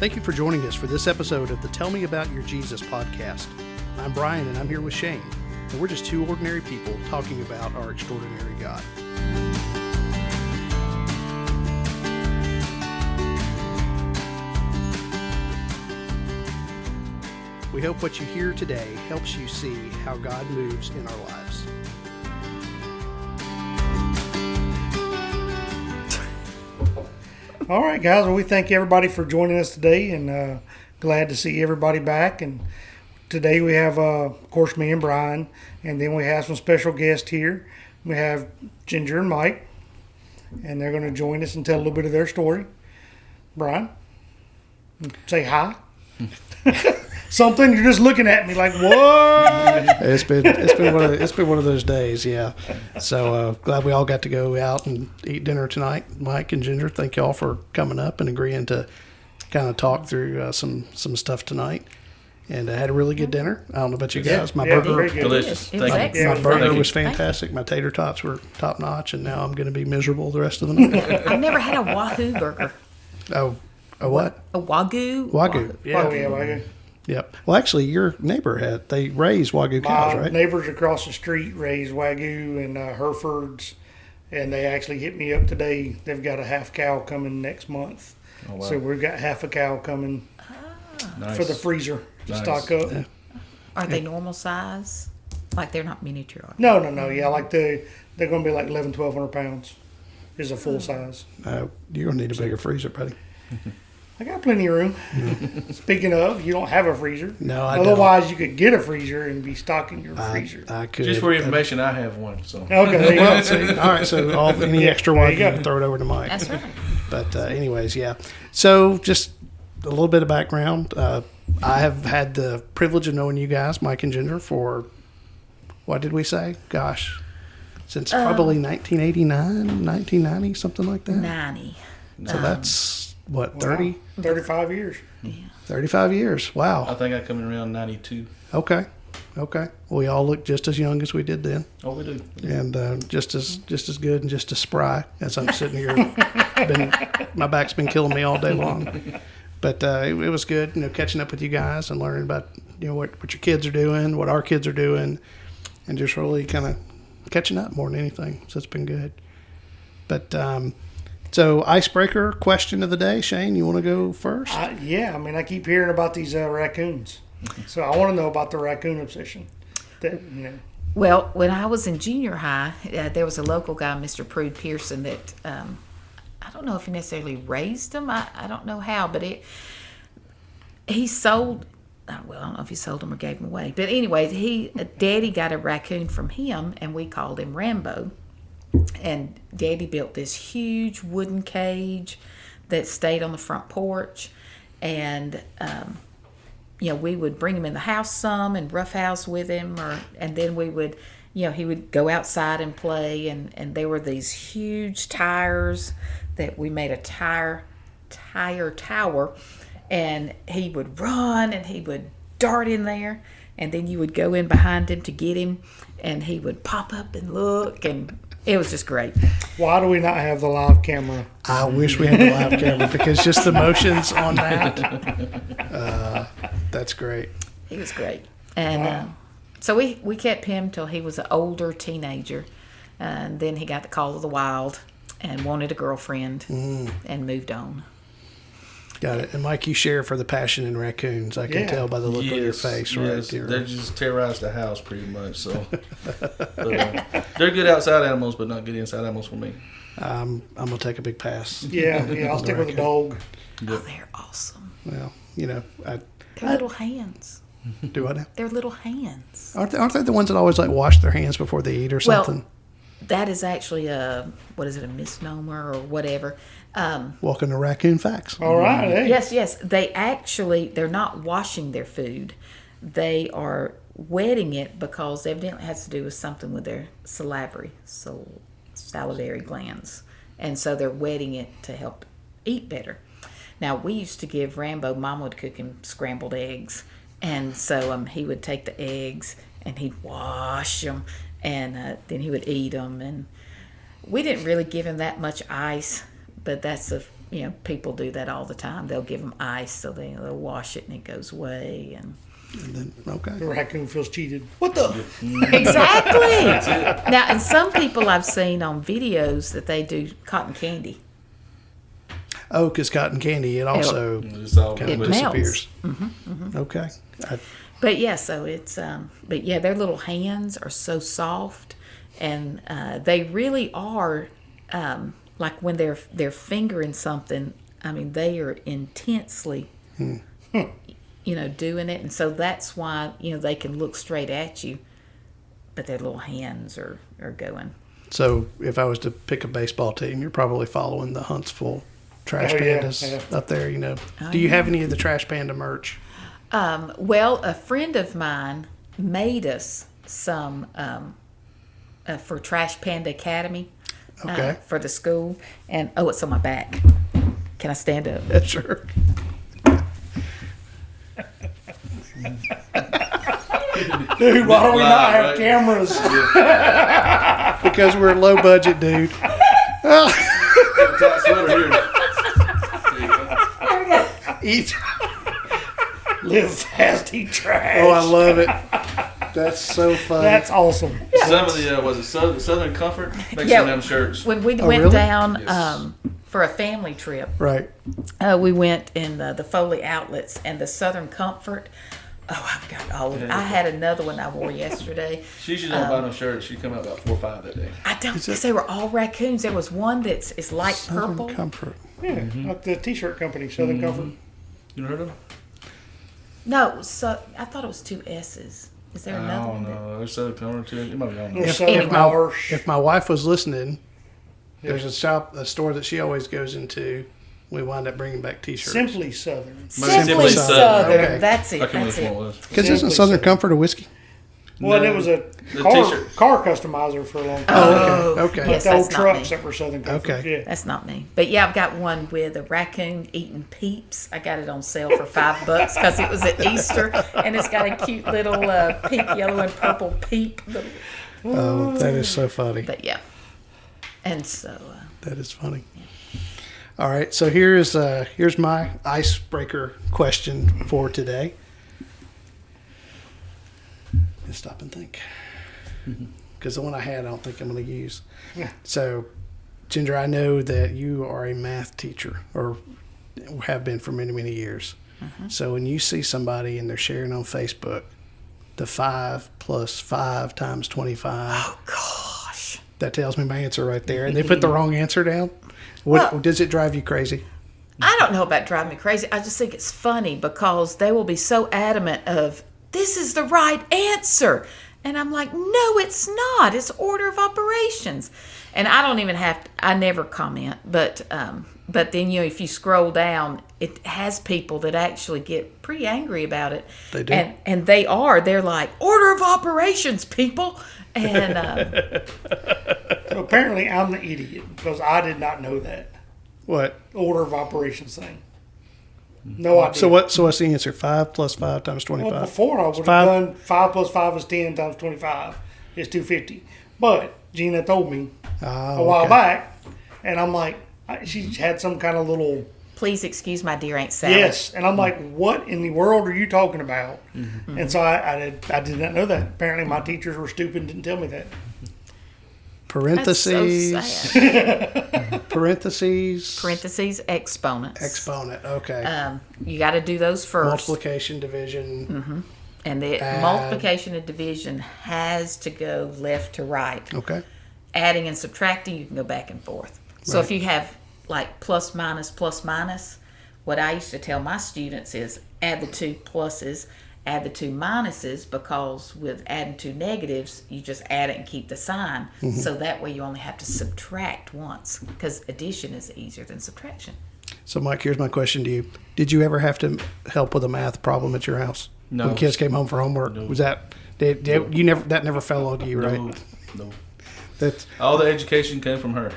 Thank you for joining us for this episode of the Tell Me About Your Jesus podcast. I'm Brian, and I'm here with Shane, and we're just two ordinary people talking about our extraordinary God. We hope what you hear today helps you see how God moves in our lives. All right, guys. Well, we thank everybody for joining us today, and glad to see everybody back. And today we have, of course, me and Brian, and then we have some special guests here. We have Ginger and Mike, and they're going to join us and tell a little bit of their story. Brian, say hi. Something, you're just looking at me like, what? It's been one of those days, yeah. So glad we all got to go out and eat dinner tonight. Mike and Ginger, thank y'all for coming up and agreeing to kind of talk through some stuff tonight. And I had a really good dinner. I don't know about you guys. My burger, delicious. Thank you. My burger was fantastic. My tater tots were top notch, and now I'm going to be miserable the rest of the night. I've never had a Wagyu burger. Oh, a what? A Wagyu. Wagyu. Yeah. Oh, yeah, Wagyu. Yep. Well, actually, your neighbor they raise Wagyu cows, right? Neighbors across the street raise Wagyu and Herefords, and they actually hit me up today. They've got a half cow coming next month. Oh, wow. So we've got half a cow coming for the freezer to stock up. Yeah. Are they normal size? Like they're not miniature? Are they? No. Yeah, like they're going to be like 1,100-1,200 pounds is a full size. You're going to need a bigger freezer, buddy. I got plenty of room. Speaking of, you don't have a freezer. No, I Otherwise, don't. You could get a freezer and be stocking your freezer. I could. Just for your information, I have one. So okay. Well, see, all right. So any extra one, you can throw it over to Mike. That's right. But anyways, yeah. So just a little bit of background. I have had the privilege of knowing you guys, Mike and Ginger, for what did we say? Gosh, since probably 1989, 1990, something like that. 90. So that's. What, 30? 35 years. Yeah. 35 years. Wow. I think I come in around 92. Okay. We all look just as young as we did then. Oh, we do. And just as good and just as spry as I'm sitting here. My back's been killing me all day long. But it was good, catching up with you guys and learning about, what your kids are doing, what our kids are doing, and just really kind of catching up more than anything. So it's been good. But so, icebreaker question of the day. Shane, you want to go first? Yeah, I keep hearing about these raccoons. So, I want to know about the raccoon obsession. Well, when I was in junior high, there was a local guy, Mr. Prude Pearson, that I don't know if he necessarily raised them. I don't know how, but he sold. Well, I don't know if he sold them or gave them away. But anyway, Daddy got a raccoon from him, and we called him Rambo. And Daddy built this huge wooden cage that stayed on the front porch. And, we would bring him in the house some and roughhouse with him. And then we would, he would go outside and play. And there were these huge tires that we made a tire tower. And he would run and he would dart in there. And then you would go in behind him to get him. And he would pop up and look and... It was just great. Why do we not have the live camera? I wish we had the live camera because just the motions on that, that's great. He was great. And so we kept him till he was an older teenager. And then he got the call of the wild and wanted a girlfriend and moved on. Got it. And Mike, you share for the passion in raccoons. I can tell by the look on your face. Yes, right? They just terrorize the house pretty much. So but, they're good outside animals, but not good inside animals for me. I'm gonna take a big pass. Yeah, I'll stick with a dog. Oh, they're awesome. Well, they're little hands. Do what now? They're little hands. Aren't they the ones that always wash their hands before they eat or something? Well, that is actually a misnomer or whatever. Welcome to Raccoon Facts. All right. Hey. Yes. They're not washing their food. They are wetting it because evidently it has to do with something with their salivary glands. And so they're wetting it to help eat better. Now, we used to give Rambo, Mom would cook him scrambled eggs. And so he would take the eggs and he'd wash them and then he would eat them. And we didn't really give him that much ice, but that's people do that all the time. They'll give them ice so they'll wash it and it goes away. And then, okay. The raccoon feels cheated. What the? exactly. Now, and some people I've seen on videos that they do cotton candy. Oh, because cotton candy, it also It's all kind of It melts. disappears. Mm-hmm. Okay. But yeah, so it's but yeah, their little hands are so soft, and they really are like when they're fingering something. I mean, they are intensely, doing it, and so that's why they can look straight at you, but their little hands are going. So if I was to pick a baseball team, you're probably following the Huntsville Trash Oh, yeah, Pandas up there. Do you have any of the Trash Panda merch? Well, a friend of mine made us some for Trash Panda Academy Okay. for the school. And, it's on my back. Can I stand up? Yeah, sure. Dude, why do we not have Right. cameras? Because we're low budget, dude. Tight sweater here. There you go. Eat. Live fast, eat trash. Oh, I love it. That's so funny. That's awesome. Some of the was it Southern Comfort makes Yeah. some of them shirts. When we went really? down Yes. for a family trip, right. we went in the Foley Outlets and the Southern Comfort. Oh, I've got all of them. Yeah. I had another one I wore yesterday. She usually don't buy no shirts. She come out about 4 or 5 that day. I don't because they were all raccoons. There was one is light Southern purple. Comfort. Yeah, like the T-shirt company, Southern Comfort. You heard of them? No, so I thought it was 2 S's. Is there I another don't one? know. There's Southern Comfort too. It might be on Or there. Southern If my, Marsh. if my wife was listening, there's a store that she always goes into. We wind up bringing back T-shirts. Simply Southern. Simply Simply Southern. Southern. Okay. That's I it. can't remember That's which one it. it was. Because isn't Simply Southern Southern. Comfort a whiskey? Well, No, it was a the car, T-shirt. car customizer for a long time. Oh, okay. Yes, the old that's not trucks me. that were Southern Comfort. Okay. Yeah. That's not me. But yeah, I've got one with a raccoon eating peeps. I got it on sale for $5 because it was at Easter, and it's got a cute little pink, yellow, and purple peep. Oh, that is so funny. But yeah, and so That is funny. All right, so here's my icebreaker question for today. Just stop and think, because the one I had, I don't think I'm going to use. So, Ginger, I know that you are a math teacher, or have been for many, many years. So when you see somebody and they're sharing on Facebook, the 5 plus 5 times 25. oh gosh, That tells me my answer right there. And they put the wrong answer down. What Well- does it drive you crazy? I don't know about driving me crazy. I just think it's funny because they will be so adamant of this is the right answer. And I'm like, no, it's not. It's order of operations. And I don't even have to, I never comment. But then, if you scroll down, it has people that actually get pretty angry about it. They do. And they're like, order of operations, people. And So apparently, I'm the idiot because I did not know that What? order of operations thing. No idea. So what's the answer? 5 plus 5 times 25. Well, before I would have Five- done 5 plus 5 is 10 times 25 is 250. But Gina told me a while back, and I'm like, she had some kind of little please excuse my dear Aunt Sally. yes, and I'm like, what in the world are you talking about? And so I did not know that. Apparently, my teachers were stupid and didn't tell me that. That's so Parentheses. sad. Parentheses. Exponents. Exponent. Okay. You got to do those first. Multiplication, division. And the Add. multiplication and division has to go left to right. Okay. Adding and subtracting, you can go back and forth. So Right. if you have like plus, minus, what I used to tell my students is add the 2 pluses, add the 2 minuses, because with adding 2 negatives, you just add it and keep the sign. So that way you only have to subtract once, because addition is easier than subtraction. So, Mike, here's my question to you: did you ever have to help with a math problem at your house? No. When kids came home from homework, No. was that you never that never fell on you, right? No. That's All the education came from her.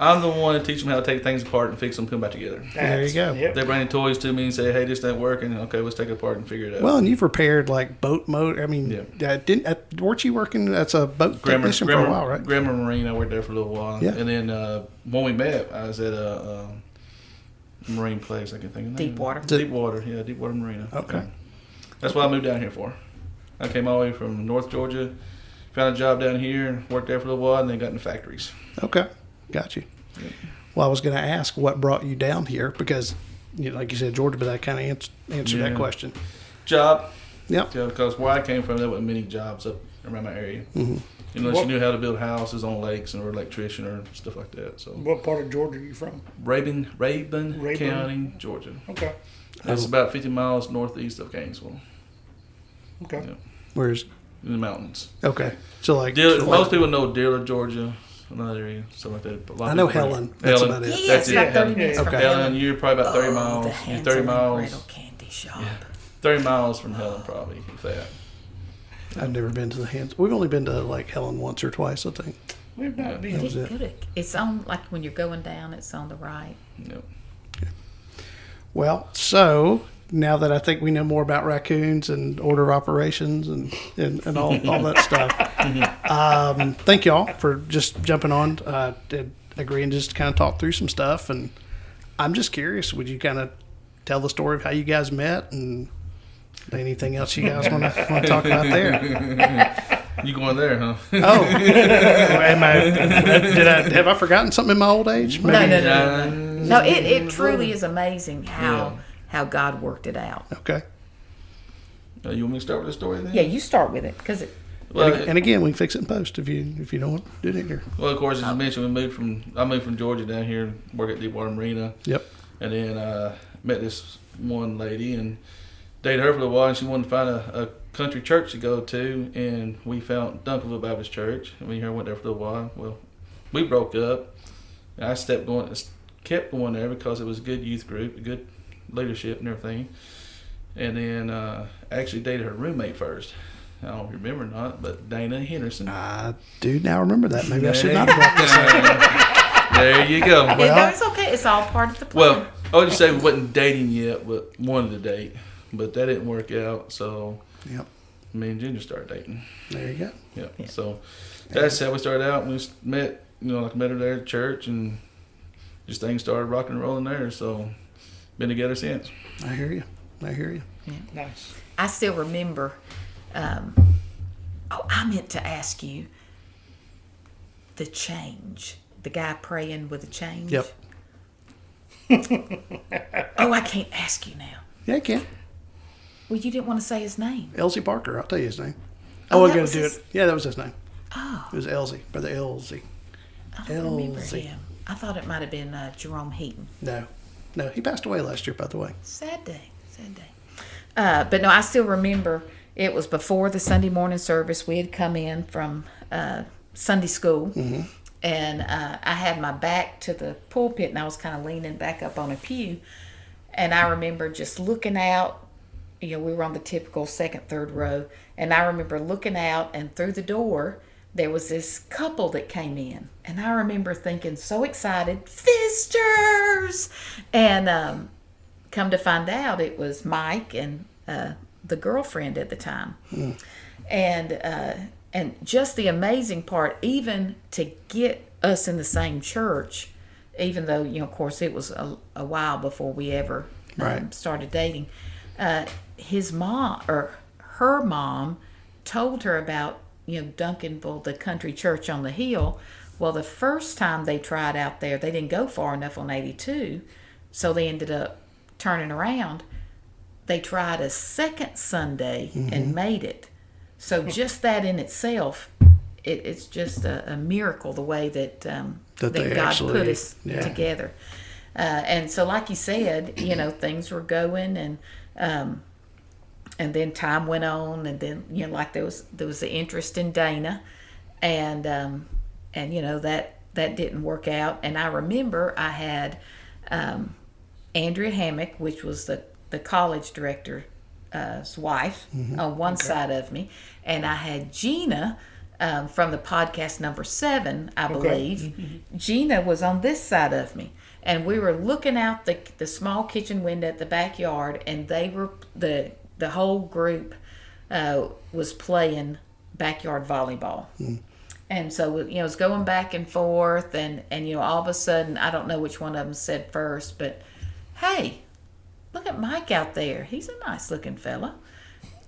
I'm the one to teach them how to take things apart and fix them, put them back together. There you go. Yep. They bring the toys to me and say, "Hey, this ain't working." Okay, let's take it apart and figure it out. Well, and you've repaired like boat motor. I mean, weren't you working as a boat technician for a while, right? Grammar Marine, I worked there for a little while. Yeah. And then when we met, I was at a marine place. I can think of the name. Deepwater. Deepwater, yeah, Deepwater Marina. Okay. That's what I moved down here for. I came all the way from North Georgia, found a job down here, worked there for a little while, and then got in the factories. Okay, got you. Well, I was going to ask what brought you down here because, like you said, Georgia, but that kind of answered that question. Job. Yep. Yeah, because where I came from, there weren't many jobs up around my area. Mm-hmm. Unless you knew how to build houses on lakes or electrician or stuff like that. So What part of Georgia are you from? Rabun Rayburn? County, Georgia. Okay. That's about 50 miles northeast of Gainesville. Okay. Yeah, Where's in the mountains. okay? So like Most people know Dealer, Georgia, another area, something like that. But a lot I of know people- Helen. That's about it. Yeah, That's it's about it, 30 Helen. minutes from Okay. Helen. Helen, you're probably about 30 The miles. You're Hansel 30 and miles. Gretel candy shop. 30 miles from Helen, probably, if that. I've never been to the hands. We've only been to like Helen once or twice, I think. We've not been. was it. It's on, like when you're going down, it's on the right. Yep. Well, so now that I think we know more about raccoons and order of operations and all that stuff, thank y'all for just jumping on and agreeing just to kind of talk through some stuff. And I'm just curious, would you kind of tell the story of how you guys met and anything else you guys want to talk about there? You going there, huh? Oh, have I forgotten something in my old age? No, Maybe. no, it truly is amazing how God worked it out. Okay. You want me to start with the story then? Yeah, you start with it because Well, And again, we can fix it in post if you don't want to do it here. well, of course, as you mentioned, I moved from Georgia down here, work at Deepwater Marina. Yep. And then met this one lady and dated her for a while, and she wanted to find a country church to go to, and we found Duncanville Baptist Church, and we went there for a while. Well, we broke up, and I kept going there because it was a good youth group, a good leadership and everything. And then I actually dated her roommate first. I don't remember or not, but Dana Henderson. I do now remember that. Maybe I should not have brought this up. There you go. it's okay. It's all part of the plan. Well, I would just say we wasn't dating yet, but wanted to date. But that didn't work out, so Yep. me and Ginger started dating. There you go. Yeah. So that's how we started out. We met, met her there at church, and just things started rocking and rolling there. So been together since. I hear you. Nice. I still remember. I meant to ask you the change. The guy praying with a change. Yep. Oh, I can't ask you now. Yeah, you can. Well, you didn't want to say his name. Elsie Parker. I'll tell you his name. I Oh, wasn't that going was to do his- it. Yeah, that was his name. Oh, It was Elsie. Brother Elsie. I don't remember Elsie. him. I thought it might have been Jerome Heaton. No. He passed away last year, by the way. Sad day. But no, I still remember it was before the Sunday morning service. We had come in from Sunday school, and I had my back to the pulpit, and I was kind of leaning back up on a pew. And I remember just looking out. We were on the typical second, third row, and I remember looking out, and through the door, there was this couple that came in. And I remember thinking, so excited, visitors! And come to find out, it was Mike and the girlfriend at the time. And just the amazing part, even to get us in the same church, even though, of course, it was a while before we ever Right. started dating, his mom, or her mom, told her about, Duncanville, the country church on the hill. Well, the first time they tried out there, they didn't go far enough on 82, so they ended up turning around. They tried a second Sunday and made it. So just that in itself, it's just a miracle the way that That they God actually- put us yeah. together. And so, like you said, things were going, and then time went on, and then like there was the interest in Dana, and that didn't work out. And I remember I had Andrea Hammock, which was the college director's wife, on one side of me, and I had Gina, from the podcast number 7, I believe. Gina was on this side of me, and we were looking out the small kitchen window at the backyard, and they were the whole group was playing backyard volleyball. And so, it was going back and forth, and all of a sudden, I don't know which one of them said first, but, hey, look at Mike out there. He's a nice looking fella.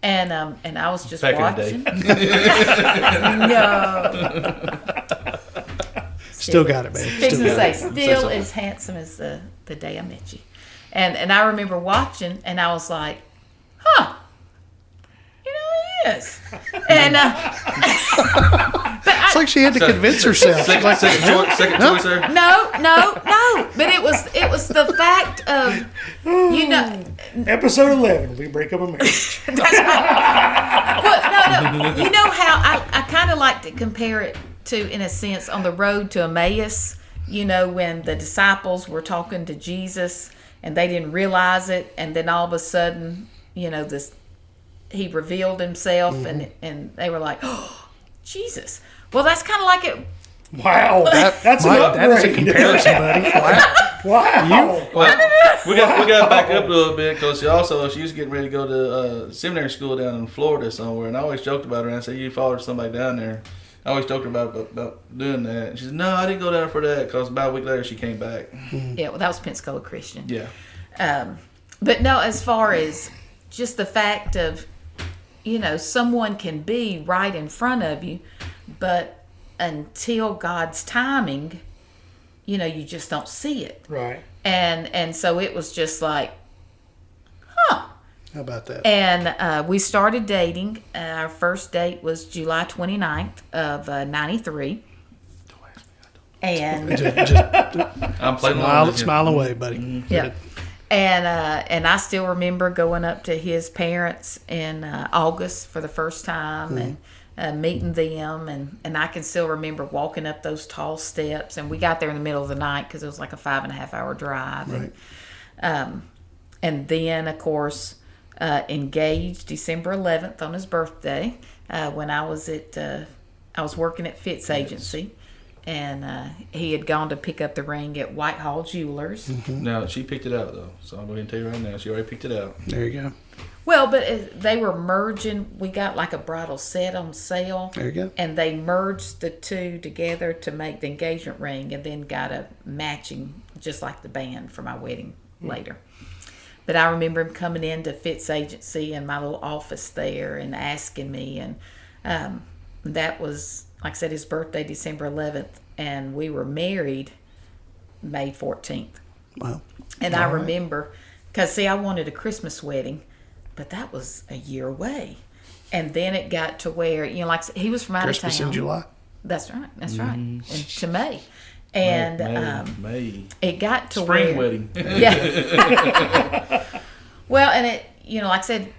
And I was just Back watching. in the No. Still got it, man. Fixing to say, Say still something. as handsome as the day I met you. And I remember watching, and I was like, huh, he is. And It's like she had to convince herself. Second choice there. no. But it was the fact of, Episode 11, we break up a marriage. Well, no. You know how I kind of like to compare it to, in a sense, on the road to Emmaus, when the disciples were talking to Jesus and they didn't realize it, and then all of a sudden, he revealed himself, and they were like, oh, Jesus. Well, that's kind of like it. Wow. That's an Mike, that is a upgrade. comparison, buddy. Wow. Well, we got to back up a little bit because she was getting ready to go to seminary school down in Florida somewhere, and I always joked about her. And I said, "You followed somebody down there." I always joked about doing that. And she said, "No, I didn't go down for that," because about a week later she came back. Yeah, well, that was Pensacola Christian. Yeah. But no, as far as just the fact of, someone can be right in front of you, but until God's timing, you just don't see it. Right. And so it was just like, huh. How about that? And we started dating. Our first date was July 29th of 93. And I'm playing along with you. smile away, buddy. yeah. And I still remember going up to his parents in August for the first time and meeting them. And I can still remember walking up those tall steps. And we got there in the middle of the night because it was like a 5.5 hour drive. Right. And then, of course, engaged December 11th on his birthday when I was working at Fitz Agency. And he had gone to pick up the ring at Whitehall Jewelers. Now, she picked it out, though. So I'm going to tell you right now, she already picked it out. There you go. Well, but they were merging. We got like a bridal set on sale. There you go. And they merged the two together to make the engagement ring, and then got a matching, just like the band, for my wedding later. But I remember him coming into Fitz Agency in my little office there and asking me. And that was, like I said, his birthday, December 11th. And we were married May 14th. Wow. And I remember, because, see, I wanted a Christmas wedding, but that was a year away. And then it got to where, like he was from out Christmas of town. in July. That's right. That's right. And to May. And May. it got to Spring where, wedding. Yeah. Well, and it, like I said,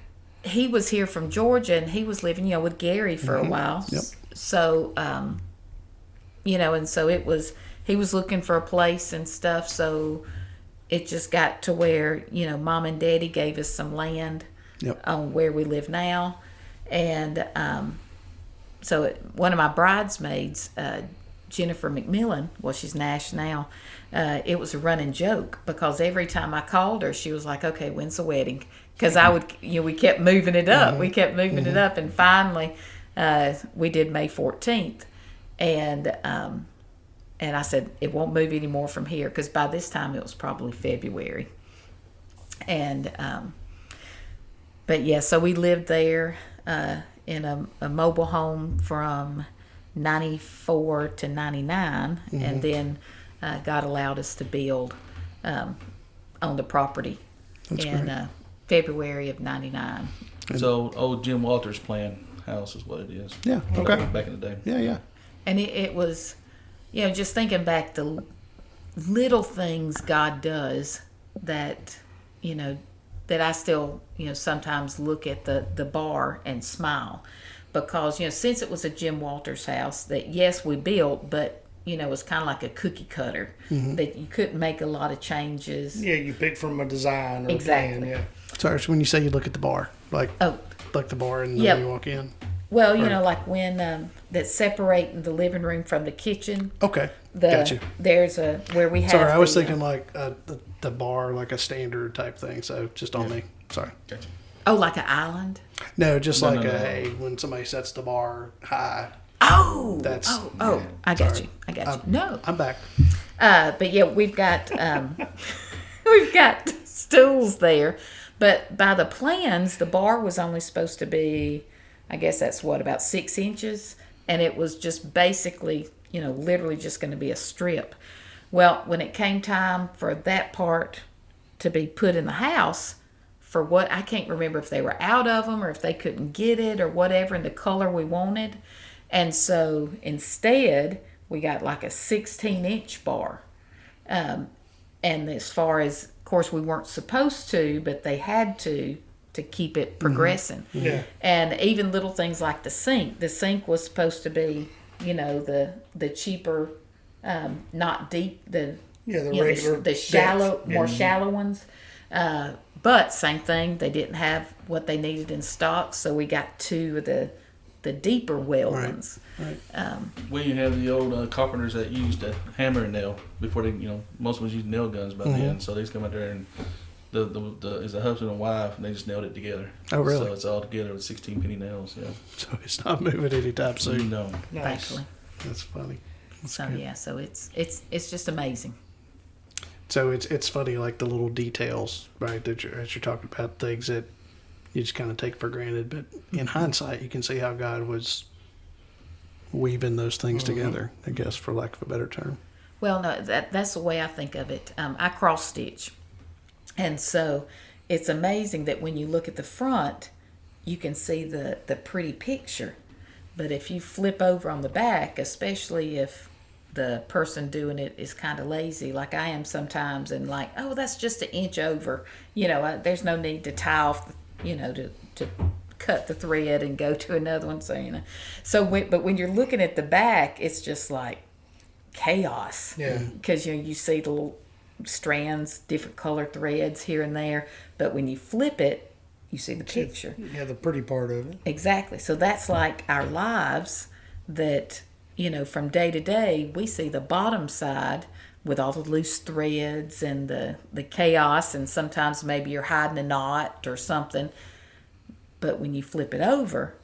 he was here from Georgia, and he was living, with Gary for a while. Yep. So, and so it was, he was looking for a place and stuff. So it just got to where, Mom and Daddy gave us some land on where we live now. And so one of my bridesmaids, Jennifer McMillan, well, she's Nash now, it was a running joke because every time I called her, she was like, okay, when's the wedding? Because I would, we kept moving it up. We kept moving it up. And finally, we did May 14th. And I said, it won't move anymore from here, because by this time it was probably February. And, but yeah, so we lived there in a mobile home from 94 to 99, and then God allowed us to build on the property in February of 99. So old Jim Walters' plan house is what it is. Yeah. Okay. Back in the day. Yeah. And it was, just thinking back to little things God does that, that I still, sometimes look at the bar and smile. Because, since it was a Jim Walters house that, yes, we built, but, it was kind of like a cookie cutter that you couldn't make a lot of changes. Yeah, you pick from a design or Exactly. a plan, yeah. Sorry, so when you say you look at the bar, like the bar and then you walk in. Well, like when that's separating the living room from the kitchen. Okay, gotcha. There's where we have. Sorry, I was thinking like the bar, like a standard type thing. So just on me. Sorry. Gotcha. Oh, like an island. No, just No, like no, no. Hey, when somebody sets the bar high. Oh, That's- I got Sorry. you. I got you. No, I'm back. but yeah, we've got we've got stools there. But by the plans, the bar was only supposed to be, I guess that's about 6 inches, and it was just basically, literally just going to be a strip. Well, when it came time for that part to be put in the house, for what I can't remember if they were out of them or if they couldn't get it or whatever in the color we wanted. And so instead, we got like a 16-inch bar. And as far as, of course, we weren't supposed to, but they had to keep it progressing. Mm-hmm. Yeah. And even little things like the sink. The sink was supposed to be, the cheaper, not deep, The regular the shallow, depth. more shallow ones. But same thing, they didn't have what they needed in stock, so we got 2 of the deeper well Right. ones. Right. We have the old carpenters that used a hammer and nail before they, most of us used nail guns back then. So they just come out there and is a husband and wife, and they just nailed it together. Oh, really? So it's all together with 16 penny nails. Yeah. So it's not moving anytime soon. No. Nice. Thankfully. That's funny. So yeah, so it's just amazing. So it's funny, like the little details, right? That you're talking about, things that you just kind of take for granted, but in hindsight, you can see how God was weaving those things together. I guess, for lack of a better term. Well, no, that's the way I think of it. I cross stitch, and so it's amazing that when you look at the front, you can see the pretty picture. But if you flip over on the back, especially if the person doing it is kind of lazy, like I am sometimes, and like, oh, that's just an inch over. There's no need to tie off, to cut the thread and go to another one. So, but when you're looking at the back, it's just like chaos. Yeah. Because you see the little strands, different color threads here and there. But when you flip it, you see the picture. Yeah, the pretty part of it. Exactly. So that's like our lives that, from day to day, we see the bottom side with all the loose threads and the chaos, and sometimes maybe you're hiding a knot or something. But when you flip it over,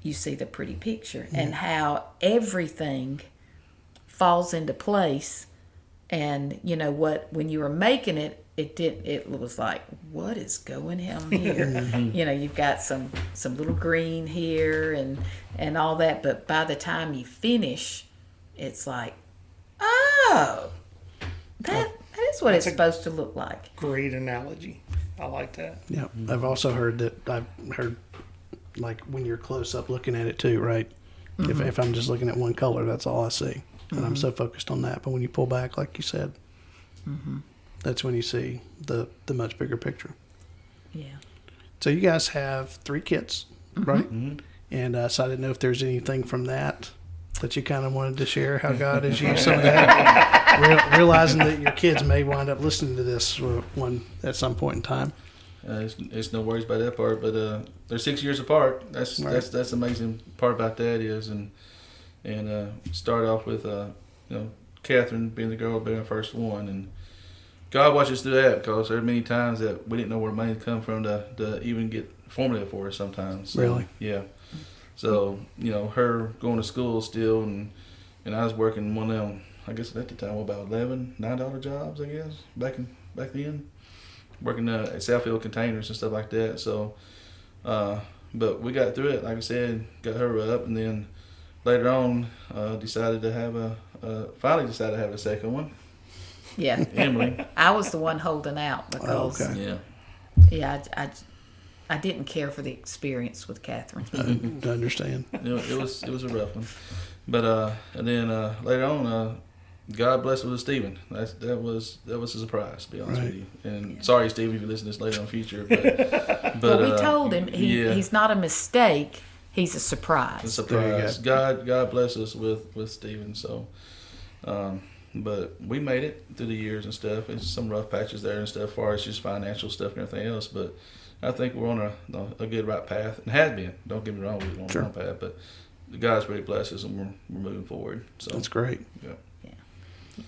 you see the pretty picture and how everything falls into place. And when you were making it, it was like, what is going on here? You've got some little green here and all that, but by the time you finish, it's like, oh, that is what it's supposed to look like. Great analogy. I like that. Yeah, I've also heard like when you're close up looking at it too, right? If I'm just looking at one color, that's all I see, and I'm so focused on that. But when you pull back, like you said, that's when you see the much bigger picture. Yeah. So you guys have 3 kids, right? And so I didn't know if there's anything from that you kind of wanted to share, how God has used some of that, realizing that your kids may wind up listening to this one at some point in time. It's no worries about that part, but they're 6 years apart. That's the amazing part about that is, and start off with Catherine being the girl, being the first one, and God watches through that, because there are many times that we didn't know where money come from to even get formula for us sometimes. So, Really? Yeah. So, her going to school still, and I was working one of them, I guess at the time, about $9 jobs, I guess, back then. Working at Southfield Containers and stuff like that. So, but we got through it, like I said, got her up, and then later on, finally decided to have a second one. Yeah. Emily. I was the one holding out because, okay. Yeah. I didn't care for the experience with Catherine. I understand. It was a rough one, but and then later on, God blessed with Stephen. That was a surprise, to be honest with you. And sorry, Steve, if you listen to this later in the future, but Well, we told him he's not a mistake. He's a surprise. A surprise. God bless us with Stephen. So, But we made it through the years and stuff. It's some rough patches there and stuff, as far as just financial stuff and everything else. But I think we're on a good right path, and have been. Don't get me wrong, we're on the wrong path, but God's really blessed us, and we're moving forward. So That's great. Yeah.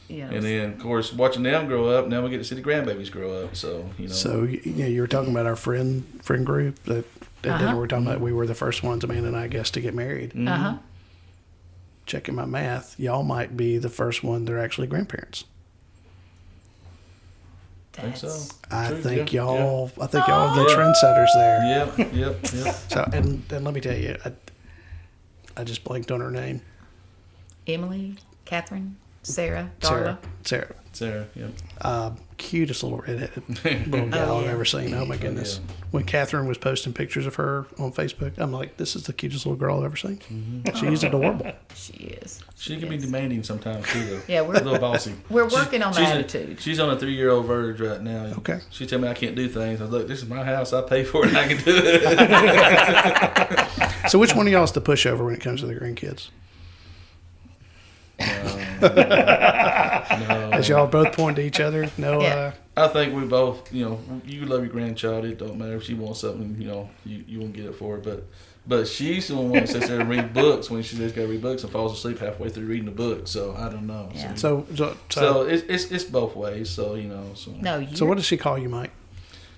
You know, And then, of course, watching them grow up, now we get to see the grandbabies grow up. So, So you were talking about our friend group that Uh-huh. we're talking about. We were the first ones, Amanda and I guess, to get married. uh-huh. Checking my math, y'all might be the first one that are actually grandparents. I think so. That's- I True, think yeah, y'all are the trendsetters there. Yep. So and let me tell you, I just blanked on her name. Emily, Catherine, Sarah, Darla. Sarah. Yep. Cutest little redheaded little gal I've yeah. ever seen. Oh my goodness! yeah. When Catherine was posting pictures of her on Facebook, I'm like, this is the cutest little girl I've ever seen. She's adorable. She is. She can be is. demanding sometimes, too, though. Yeah, A little bossy. we're working on the she's attitude. She's on a 3-year-old verge right now. Okay. She tell me I can't do things. I was like, this is my house. I pay for it, and I can do it. So which one of y'all is the pushover when it comes to the grandkids? No. As y'all both point to each other, no. Yeah. I think we both, you love your grandchild. It don't matter if she wants something, you won't get it for her. But she's the one that sits there and read books when she says got to read books and falls asleep halfway through reading the book. So I don't know. Yeah. So it's both ways. So So No, you. so what does she call you, Mike?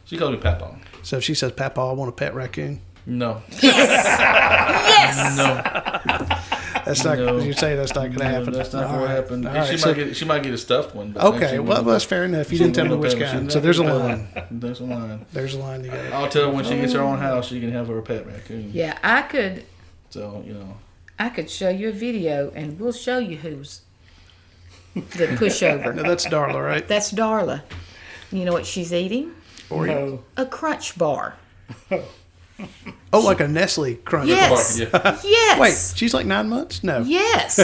she calls me Papa. So if she says, "Papa, I want a pet raccoon." No. Yes. No. That's not. No. You say that's not going to happen. That's not All going to right. happen. All right, She might get a stuffed one. But Okay, she well won't. that's fair enough. You She didn't tell me won't which pet one. kind. She So there's a never line. pet one. There's a line. There's a line you got. I'll tell her when she gets her own house, she can have her pet raccoon. Yeah, I could show you a video, and we'll show you who's the pushover. No, that's Darla, right? That's Darla. You know what she's eating? No. A Crunch bar. Oh, like a Nestle Crunch. Yes. Yeah. Yes. Wait, she's like 9 months? No. Yes.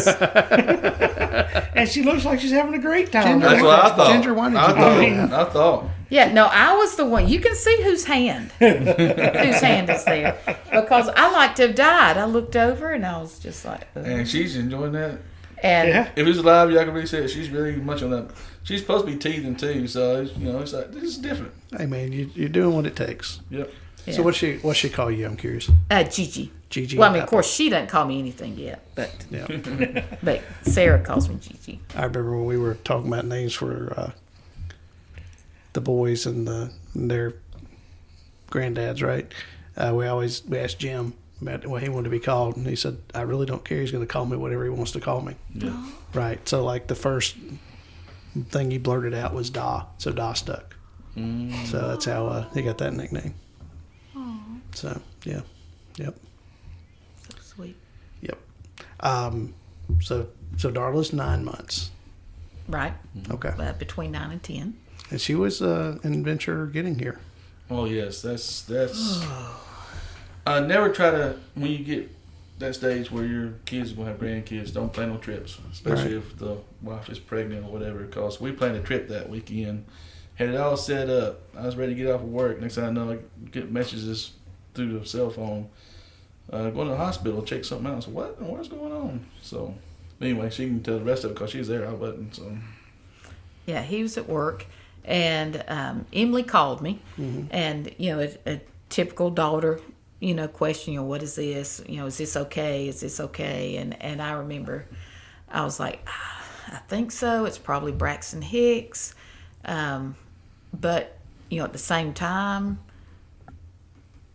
And she looks like she's having a great time. Ginger. That's what I thought. Ginger, why did you do that? I thought. Yeah, no, I was the one. You can see whose hand is there, because I like to have died. I looked over and I was just like, ugh. And she's enjoying that. And Yeah. If it was alive, y'all can really say it. She's really much on that. She's supposed to be teething too, so it's like this is different. Hey man, you're doing what it takes. Yep. yeah. So what's she call you? I'm curious. Gigi. Gigi. Well, I mean, and of course, she doesn't call me anything yet, but Papa. Yeah. but Sarah calls me Gigi. I remember when we were talking about names for the boys and their granddads, right? We asked Jim about what he wanted to be called, and he said, "I really don't care. He's going to call me whatever he wants to call me." Yeah. Right. So like the first thing he blurted out was Da, so Da stuck. So that's how he got that nickname. So yeah, yep, So sweet. yep. So Darla's 9 months. Right. Okay, Between 9 and 10. and she was an adventure getting here. Oh yes, that's. I never try to when you get that stage where your kids are gonna have grandkids. Don't plan no trips, especially Right. if the wife is pregnant or whatever. Because we planned a trip that weekend, had it all set up. I was ready to get off of work. Next thing I know, I get messages through the cell phone. Going to the hospital, check something out. I said, what? What's going on? So anyway, she can tell the rest of it because she's there. I wasn't. So Yeah, he was at work, and Emily called me, and a typical daughter, question, what is this? Is this okay? Is this okay? And I remember, I was like, I think so. It's probably Braxton Hicks, but at the same time,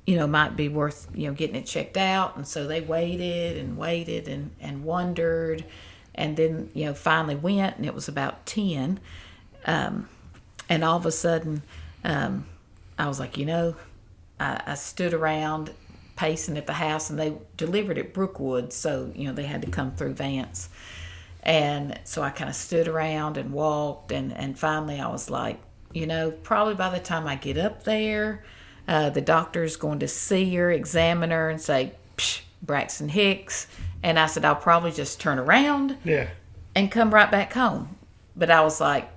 might be worth getting it checked out. And so they waited and wondered, and then finally went, and it was about 10. And all of a sudden, I was like, I stood around pacing at the house, and they delivered at Brookwood, so, they had to come through Vance. And so I kind of stood around and walked, and finally I was like, probably by the time I get up there, the doctor's going to see her, examine her, and say, Psh, Braxton Hicks. And I said, I'll probably just turn around Yeah. and come right back home. But I was like,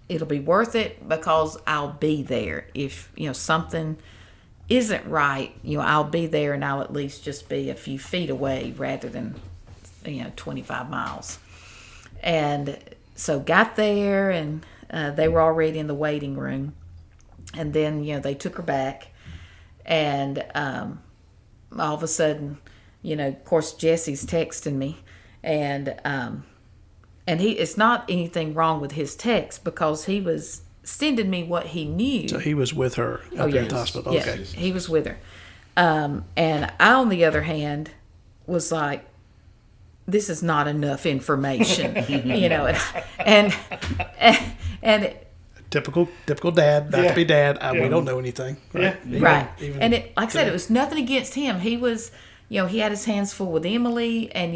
it'll be worth it because I'll be there. If, something isn't right, I'll be there, and I'll at least just be a few feet away rather than, 25 miles. And so got there, and they were already in the waiting room. And then, they took her back. And all of a sudden, of course, Jesse's texting me. And it's not anything wrong with his text, because he was sending me what he knew. So he was with her up there at the hospital. Yeah, Okay. he was with her. And I, on the other hand, was like, this is not enough information, and Typical dad, about to be dad. We don't know anything. Right. Right. And like I said, it was nothing against him. He was, he had his hands full with Emily, and,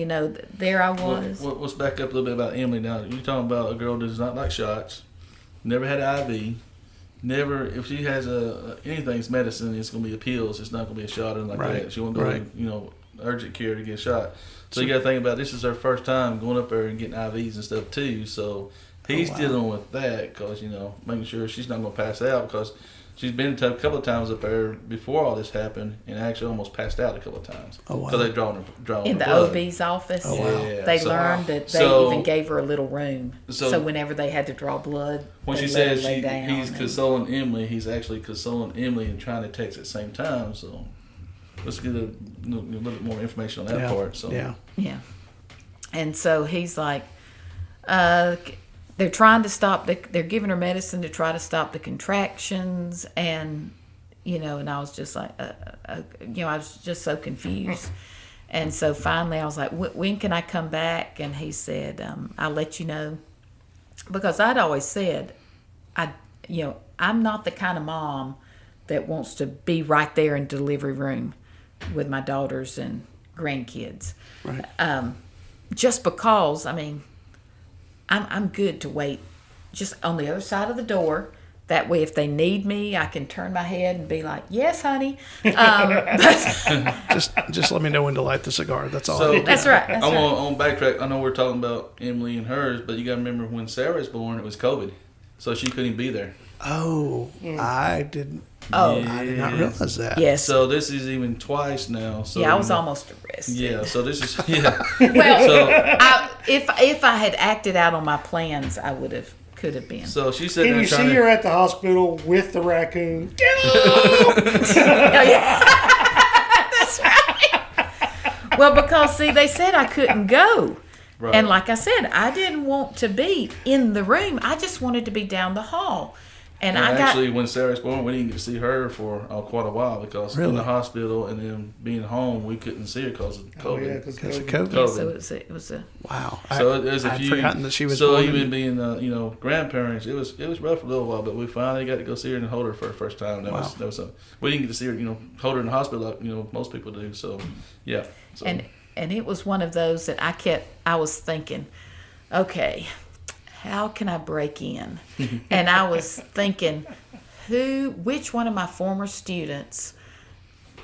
there I was. Well, let's back up a little bit about Emily now. You're talking about a girl that does not like shots, never had an IV, never, if she has anything's medicine, it's going to be a pills. It's not going to be a shot or like that. She won't go to, urgent care to get a shot. So you got to think about, this is her first time going up there and getting IVs and stuff too. So he's dealing with that, because, making sure she's not going to pass out, because she's been a couple of times up there before all this happened, and actually almost passed out a couple of times. Oh, wow. Because they drawn in the blood. OB's office. Oh, wow. Yeah. They learned that they even gave her a little room. So whenever they had to draw blood, when she says he's consoling Emily, he's actually consoling Emily and trying to text at the same time. So let's get a little bit more information on that part. So yeah. And so he's like, they're trying to stop they're giving her medicine to try to stop the contractions, and and I was just like, I was just so confused. And so finally I was like, when can I come back? And he said, I'll let you know, because I'd always said, I'm not the kind of mom that wants to be right there in the delivery room with my daughters and grandkids. Right. Just because, I'm good to wait just on the other side of the door. That way, if they need me, I can turn my head and be like, "Yes, honey." Just let me know when to light the cigar. That's all. So, that's right. I want to backtrack. I know we're talking about Emily and hers, but you got to remember, when Sarah was born, it was COVID, so she couldn't be there. Oh, I didn't. Oh, I did not realize that. Yes. So this is even twice now. So I was almost arrested. Yeah. So this is Well, So if I had acted out on my plans, I could have been. so she said, Can you see her at the hospital with the raccoon? Oh, yeah. That's right. Well, because they said I couldn't go. Right. And like I said, I didn't want to be in the room. I just wanted to be down the hall. And actually, when Sarah was born, we didn't get to see her for quite a while, because in the hospital and then being home, we couldn't see her because of COVID. Oh, yeah, because of COVID. COVID. So it was a Wow. So there's a I'd few. forgotten that she was so born. even being grandparents, it was rough for a little while, but we finally got to go see her and hold her for the first time. That was we didn't get to see her, hold her in the hospital like most people do. So yeah. So. And it was one of those that I was thinking, okay, how can I break in? And I was thinking, which one of my former students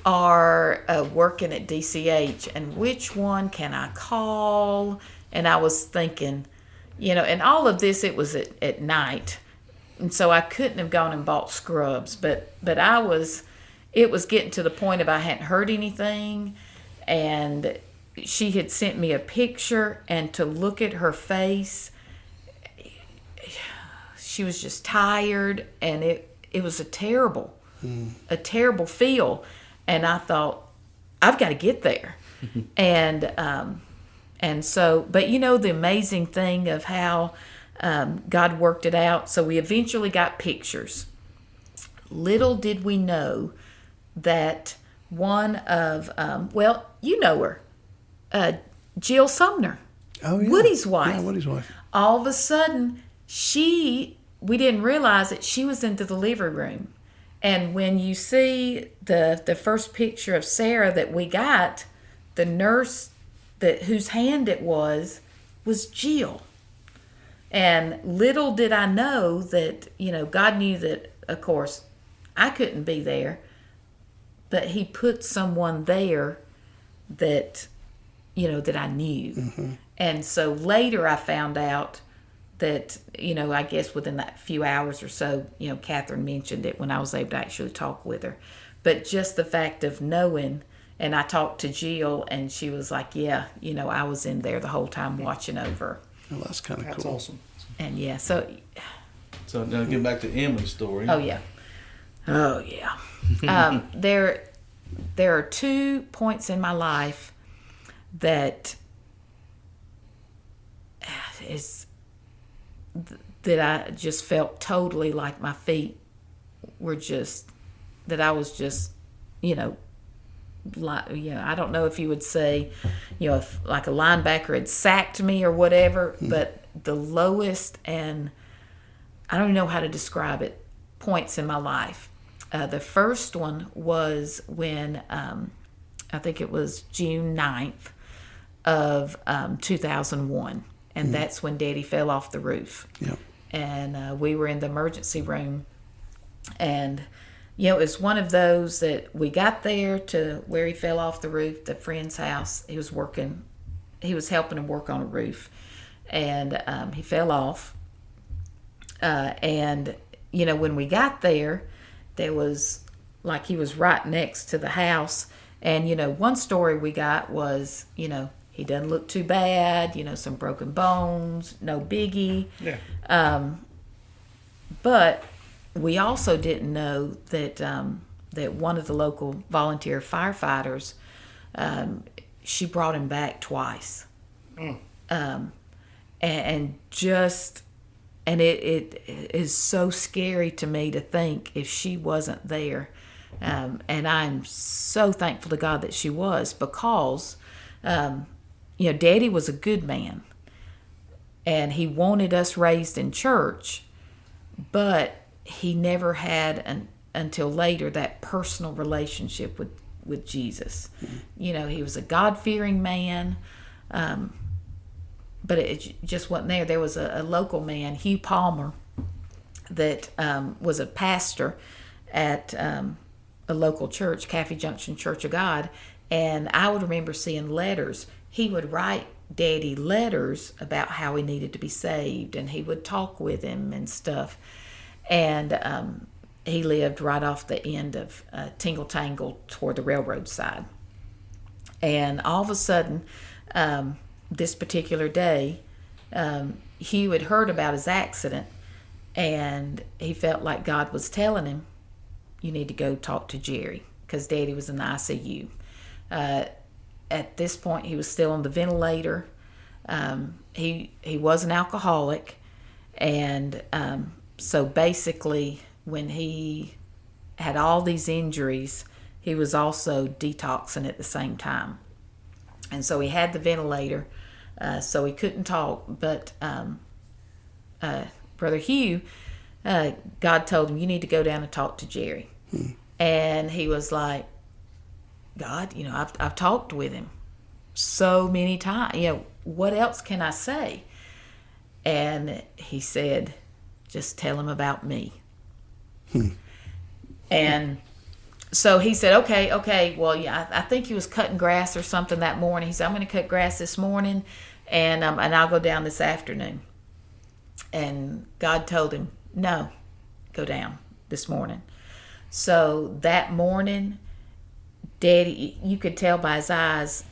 are working at DCH, and which one can I call? And I was thinking, and all of this, it was at night, and so I couldn't have gone and bought scrubs, but it was getting to the point of I hadn't heard anything, and she had sent me a picture, and to look at her face, she was just tired, and it was a terrible feel. And I thought, I've got to get there. and so, but the amazing thing of how God worked it out. So we eventually got pictures. Little did we know that one of, her, Jill Sumner, Woody's wife. Yeah, Woody's wife. All of a sudden, we didn't realize that she was in the delivery room. And when you see the first picture of Sarah that we got, the nurse whose hand it was Jill. And little did I know that, God knew that, of course, I couldn't be there, but he put someone there that, that I knew. Mm-hmm. And so later I found out that, I guess within that few hours or so, Catherine mentioned it when I was able to actually talk with her. But just the fact of knowing, and I talked to Jill, and she was like, yeah, I was in there the whole time watching over. Well, that's kind of cool. That's awesome. And yeah, So now getting back to Emily's story. oh yeah. There are 2 points in my life that I just felt totally like my feet were just, that I was just, I don't know if you would say, if like a linebacker had sacked me or whatever, but the lowest, and I don't even know how to describe it, points in my life. The first one was when I think it was June 9th of 2001. And that's when Daddy fell off the roof. Yep. And we were in the emergency room. And, it was one of those that we got there to where he fell off the roof, the friend's house. He was helping him work on a roof. And he fell off. And, when we got there, there was, like, he was right next to the house. And, one story we got was, he doesn't look too bad, some broken bones, no biggie. Yeah. But we also didn't know that that one of the local volunteer firefighters, she brought him back twice. And it is so scary to me to think if she wasn't there. And I'm so thankful to God that she was, because Daddy was a good man, and he wanted us raised in church, but he never had until later that personal relationship with Jesus. He was a God-fearing man, but it just wasn't there. There was a local man, Hugh Palmer, that was a pastor at a local church, Caffey Junction Church of God, and I would remember seeing letters. He would write Daddy letters about how he needed to be saved, and he would talk with him and stuff. And he lived right off the end of Tingle Tangle toward the railroad side. And all of a sudden, this particular day, Hugh had heard about his accident, and he felt like God was telling him, you need to go talk to Jerry, because Daddy was in the ICU. At this point, he was still on the ventilator. He was an alcoholic, and so basically, when he had all these injuries, he was also detoxing at the same time. And so he had the ventilator, so he couldn't talk. But Brother Hugh, God told him, you need to go down and talk to Jerry. And he was like, God, I've talked with him so many times. What else can I say? And he said, just tell him about me. And so he said, okay. Well, yeah, I think he was cutting grass or something that morning. He said, I'm going to cut grass this morning, and I'll go down this afternoon. And God told him, no, go down this morning. So that morning, Daddy, you could tell by his eyes,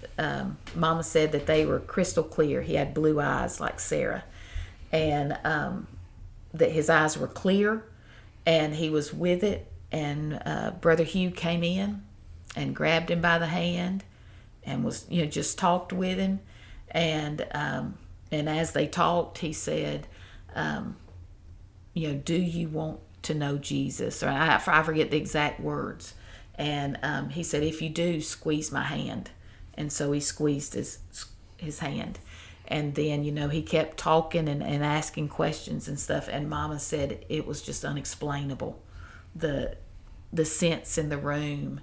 Mama said that they were crystal clear. He had blue eyes like Sarah. And that his eyes were clear, and he was with it. And Brother Hugh came in and grabbed him by the hand and was, just talked with him. And as they talked, he said, do you want to know Jesus? Or I forget the exact words. And he said, if you do, squeeze my hand. And so he squeezed his hand. And then, he kept talking and asking questions and stuff. And Mama said it was just unexplainable. The sense in the room,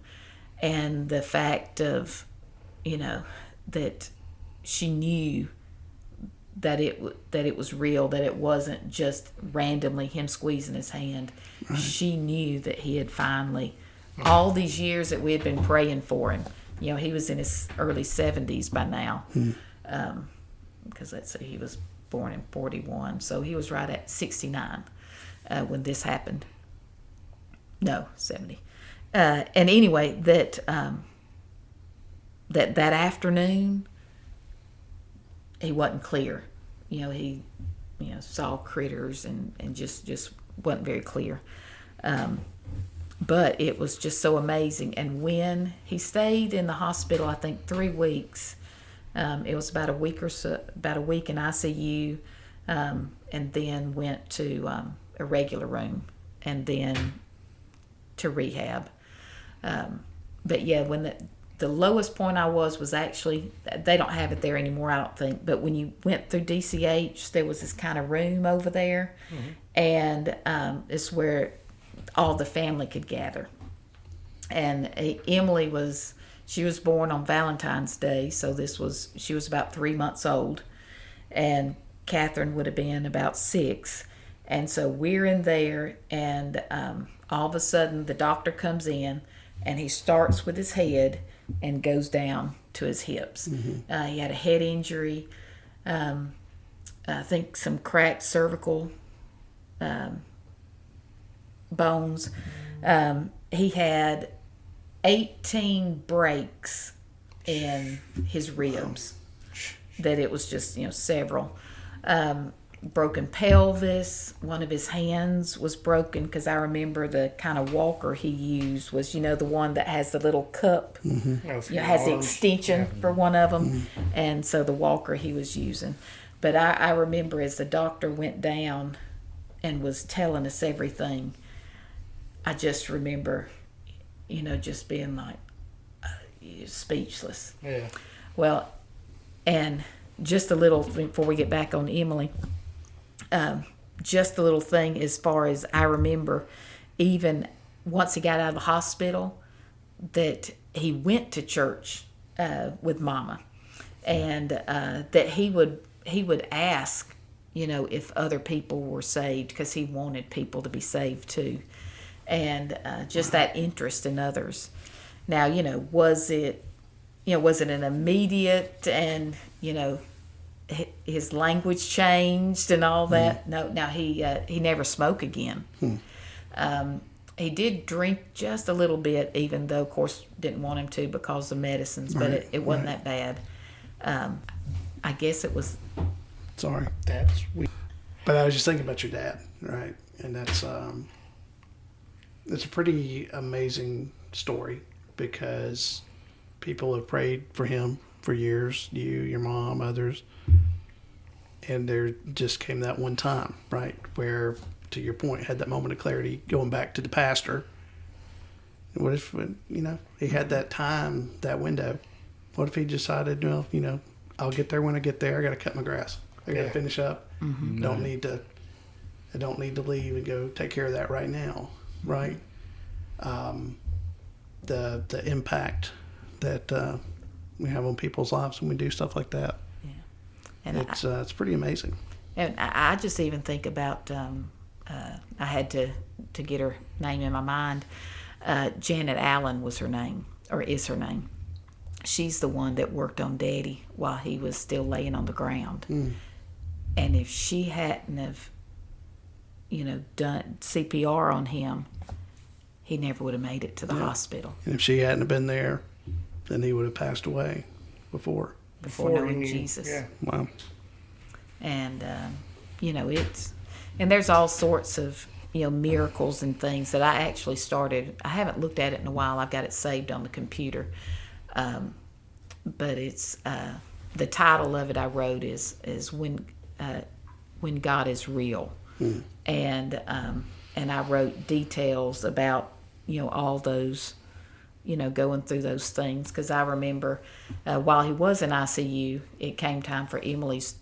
and the fact of, that she knew that it was real, that it wasn't just randomly him squeezing his hand. Right. She knew that he had finally, all these years that we had been praying for him. He was in his early 70s by now. Because let's see, he was born in 41, so he was right at 69 when this happened. No, 70. And anyway, that afternoon, he wasn't clear. He saw critters and just wasn't very clear. But it was just so amazing. And when he stayed in the hospital, I think 3 weeks, it was about a week in ICU, and then went to a regular room, and then to rehab. But yeah, when the lowest point I was actually, they don't have it there anymore, I don't think, but when you went through DCH, there was this kind of room over there, and it's where all the family could gather. And Emily was born on Valentine's Day, so she was about 3 months old, and Catherine would have been about 6. And so we're in there, and all of a sudden the doctor comes in, and he starts with his head and goes down to his hips. He had a head injury, I think some cracked cervical bones. He had 18 breaks in his ribs, that it was just, several. Broken pelvis. One of his hands was broken, because I remember the kind of walker he used was, the one that has the little cup. Has the extension for one of them. And so the walker he was using. But I remember as the doctor went down and was telling us everything, I just remember, just being like speechless. Yeah. Well, and just a little before we get back on Emily, just a little thing as far as I remember, even once he got out of the hospital, that he went to church with Mama, and that he would ask, if other people were saved, because he wanted people to be saved too. And just that interest in others. Now, was it an immediate, and his language changed and all that? No. Now he never smoked again. He did drink just a little bit, even though, of course, didn't want him to because of medicines, but it wasn't that bad. I guess it was. Sorry. That's weird. But I was just thinking about your dad, right? And that's it's a pretty amazing story, because people have prayed for him for years, you, your mom, others, and there just came that one time, right, where, to your point, had that moment of clarity, going back to the pastor. What if, he had that time, that window? What if he decided, well, I'll get there when I get there. I got to cut my grass. I got to finish up. I don't need to leave and go take care of that right now, right? The impact that we have on people's lives when we do stuff like that. Yeah. And it's pretty amazing. And I just even think about, I had to get her name in my mind. Janet Allen was her name, or is her name. She's the one that worked on Daddy while he was still laying on the ground. And if she hadn't have, done CPR on him, he never would have made it to the hospital. And if she hadn't have been there, then he would have passed away before knowing Jesus. Yeah. Wow. And and there's all sorts of miracles and things that I actually started. I haven't looked at it in a while. I've got it saved on the computer, but it's the title of it I wrote is when God is real, and I wrote details about all those going through those things, because I remember while he was in ICU, it came time for Emily's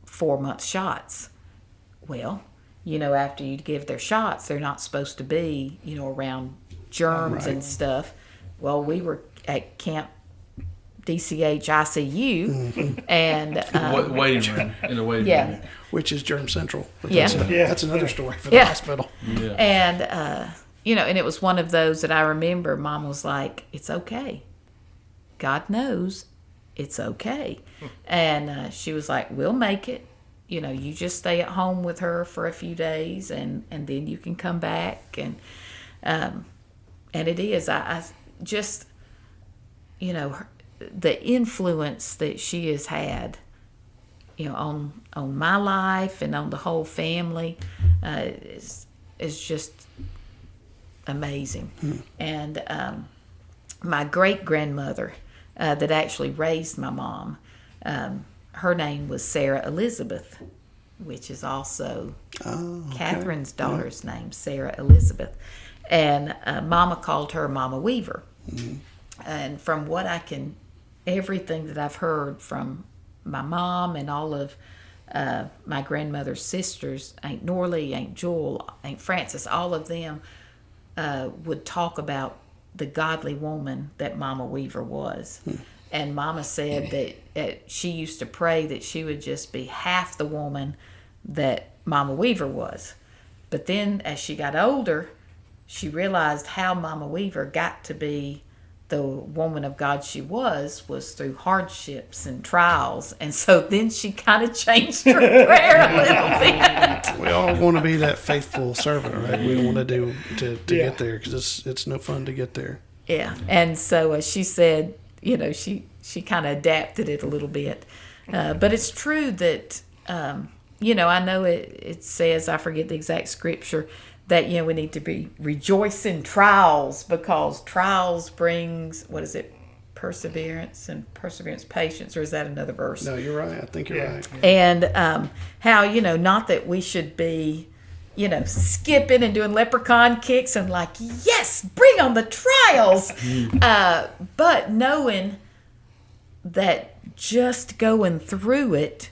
4-month shots. Well, after you give their shots, they're not supposed to be, around germs and stuff. Well, we were at Camp DCH ICU, and waiting room, in a waiting room. Which is Germ Central. But Yeah. That's another story for the hospital. Yeah. And and it was one of those that I remember Mom was like, it's okay. God knows it's okay. And she was like, we'll make it. You just stay at home with her for a few days, and then you can come back. And it is. I just, the influence that she has had, on my life and on the whole family is just amazing. And my great grandmother that actually raised my mom, her name was Sarah Elizabeth, which is also Catherine's daughter's name, Sarah Elizabeth. And Mama called her Mama Weaver. And from what everything that I've heard from my mom and all of my grandmother's sisters, Aunt Norley, Aunt Jewel, Aunt Frances, all of them would talk about the godly woman that Mama Weaver was. And Mama said that she used to pray that she would just be half the woman that Mama Weaver was. But then as she got older, she realized how Mama Weaver got to be the woman of God she was through hardships and trials. And so then she kind of changed her prayer a little bit. We all want to be that faithful servant, right? We don't want to get there because it's no fun to get there. Yeah. And so she said, she kind of adapted it a little bit. But it's true that, I know it says, I forget the exact scripture, that, we need to be rejoice in trials because trials brings, perseverance, and perseverance, patience, or is that another verse? No, you're right. I think you're right. And how, not that we should be, skipping and doing leprechaun kicks and like, yes, bring on the trials. But knowing that just going through it,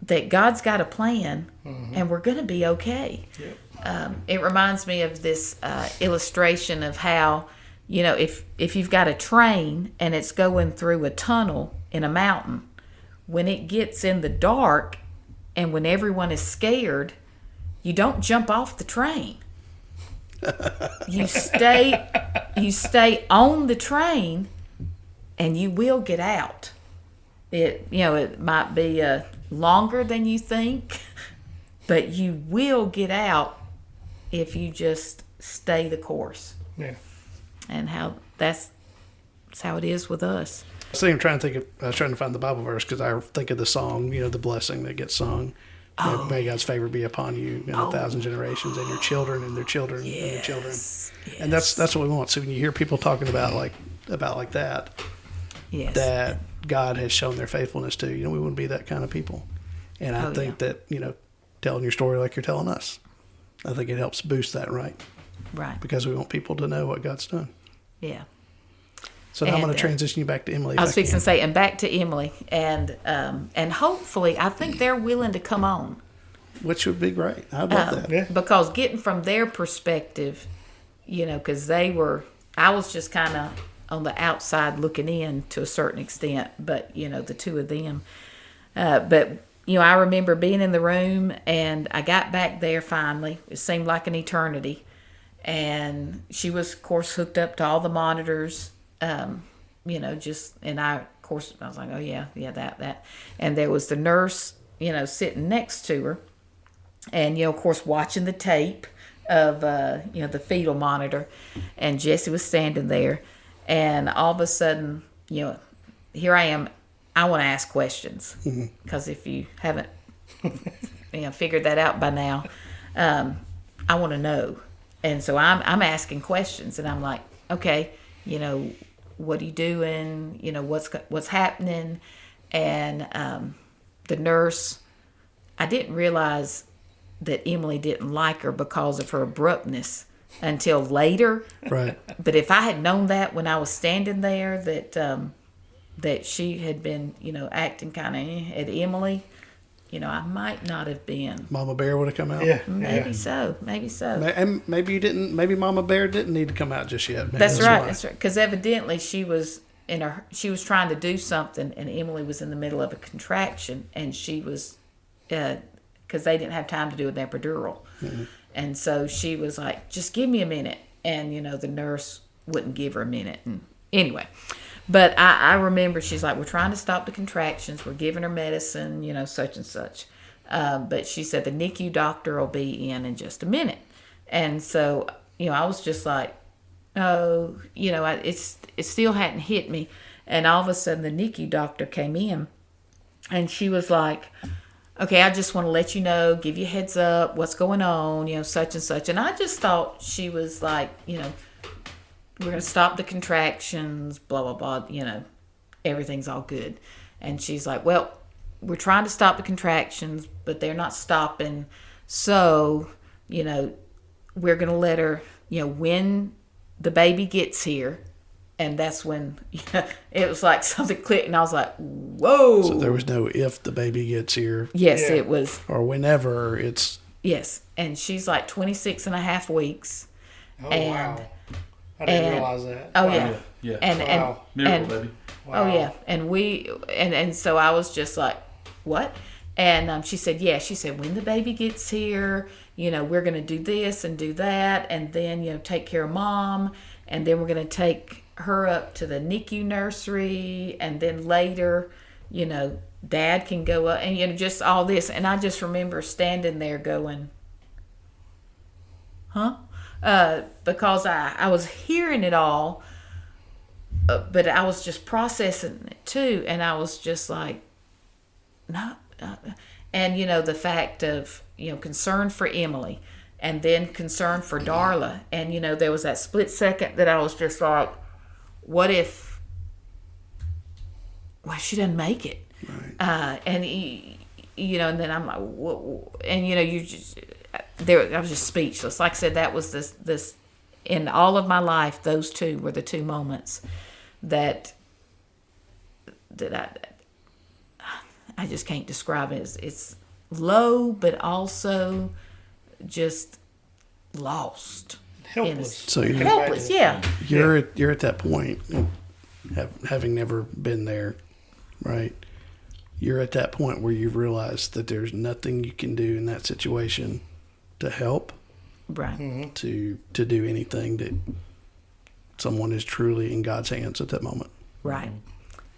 that God's got a plan and we're going to be okay. Yep. It reminds me of this illustration of how, if you've got a train and it's going through a tunnel in a mountain, when it gets in the dark and when everyone is scared, you don't jump off the train. You stay on the train and you will get out. It might be longer than you think, but you will get out if you just stay the course. Yeah. And that's how it is with us. I was trying to find the Bible verse because I think of the song, the blessing that gets sung. May God's favor be upon you in 1,000 generations, and your children and their children and their children. Yes. And that's what we want. So when you hear people talking about like that, that God has shown their faithfulness to, we want to be that kind of people. And I think that, telling your story like you're telling us, I think it helps boost that, right? Right. Because we want people to know what God's done. Yeah. So now I'm going to transition you back to Emily. I was fixing to say, and back to Emily, and hopefully, I think they're willing to come on, which would be great. I'd love that. Yeah. Because getting from their perspective, because I was just kind of on the outside looking in to a certain extent, but the two of them, but I remember being in the room, and I got back there finally. It seemed like an eternity, and she was, of course, hooked up to all the monitors. And I was like, oh yeah, that. And there was the nurse, sitting next to her and, of course, watching the tape of, the fetal monitor, and Jesse was standing there, and all of a sudden, here I am. I want to ask questions because if you haven't, figured that out by now, I want to know. And so I'm asking questions, and I'm like, okay, what are you doing? What's happening? And the nurse, I didn't realize that Emily didn't like her because of her abruptness until later. Right. But if I had known that when I was standing there, that she had been, acting kind of at Emily, I might not have been. Mama Bear would have come out. Yeah. Maybe so. And maybe you didn't. Maybe Mama Bear didn't need to come out just yet. Maybe That's right. Because evidently she was trying to do something, and Emily was in the middle of a contraction, and she was, because they didn't have time to do an epidural, and so she was like, "Just give me a minute," and the nurse wouldn't give her a minute, and anyway. But I remember she's like, we're trying to stop the contractions. We're giving her medicine, such and such. But she said the NICU doctor will be in just a minute. And so, I was just like, oh, it still hadn't hit me. And all of a sudden the NICU doctor came in, And she was like, okay, I just want to let you know, give you a heads up, what's going on, such and such. And I just thought she was like, we're going to stop the contractions, blah, blah, blah, everything's all good. And she's like, well, we're trying to stop the contractions, but they're not stopping. So, we're going to let her, when the baby gets here. And that's when it was like something clicked, and I was like, whoa. So there was no if the baby gets here. Yes, it was. Or whenever it's. Yes. And she's like 26 and a half weeks. Oh, and, wow. I didn't realize that. Oh, wow. yeah. Yeah. Wow. Miracle, baby. Wow. Oh, yeah. And so I was just like, what? And she said, yeah. She said, when the baby gets here, we're going to do this and do that. And then, take care of mom. And then we're going to take her up to the NICU nursery. And then later, dad can go up. And, just all this. And I just remember standing there going, huh? Because I was hearing it all. But I was just processing it too. And I was just like, no. And, the fact of, concern for Emily and then concern for Darla. And, there was that split second that I was just like, what if, she doesn't make it? Right. And, and then I'm like, whoa. And, you just, I was just speechless. Like I said, that was this, in all of my life, those two were the two moments that I just can't describe it. It's low, but also just lost. Helpless. So you're helpless, yeah. You're at that point, having never been there, right? You're at that point where you've realized that there's nothing you can do in that situation to help, right? Mm-hmm. To do anything that someone is truly in God's hands at that moment, right?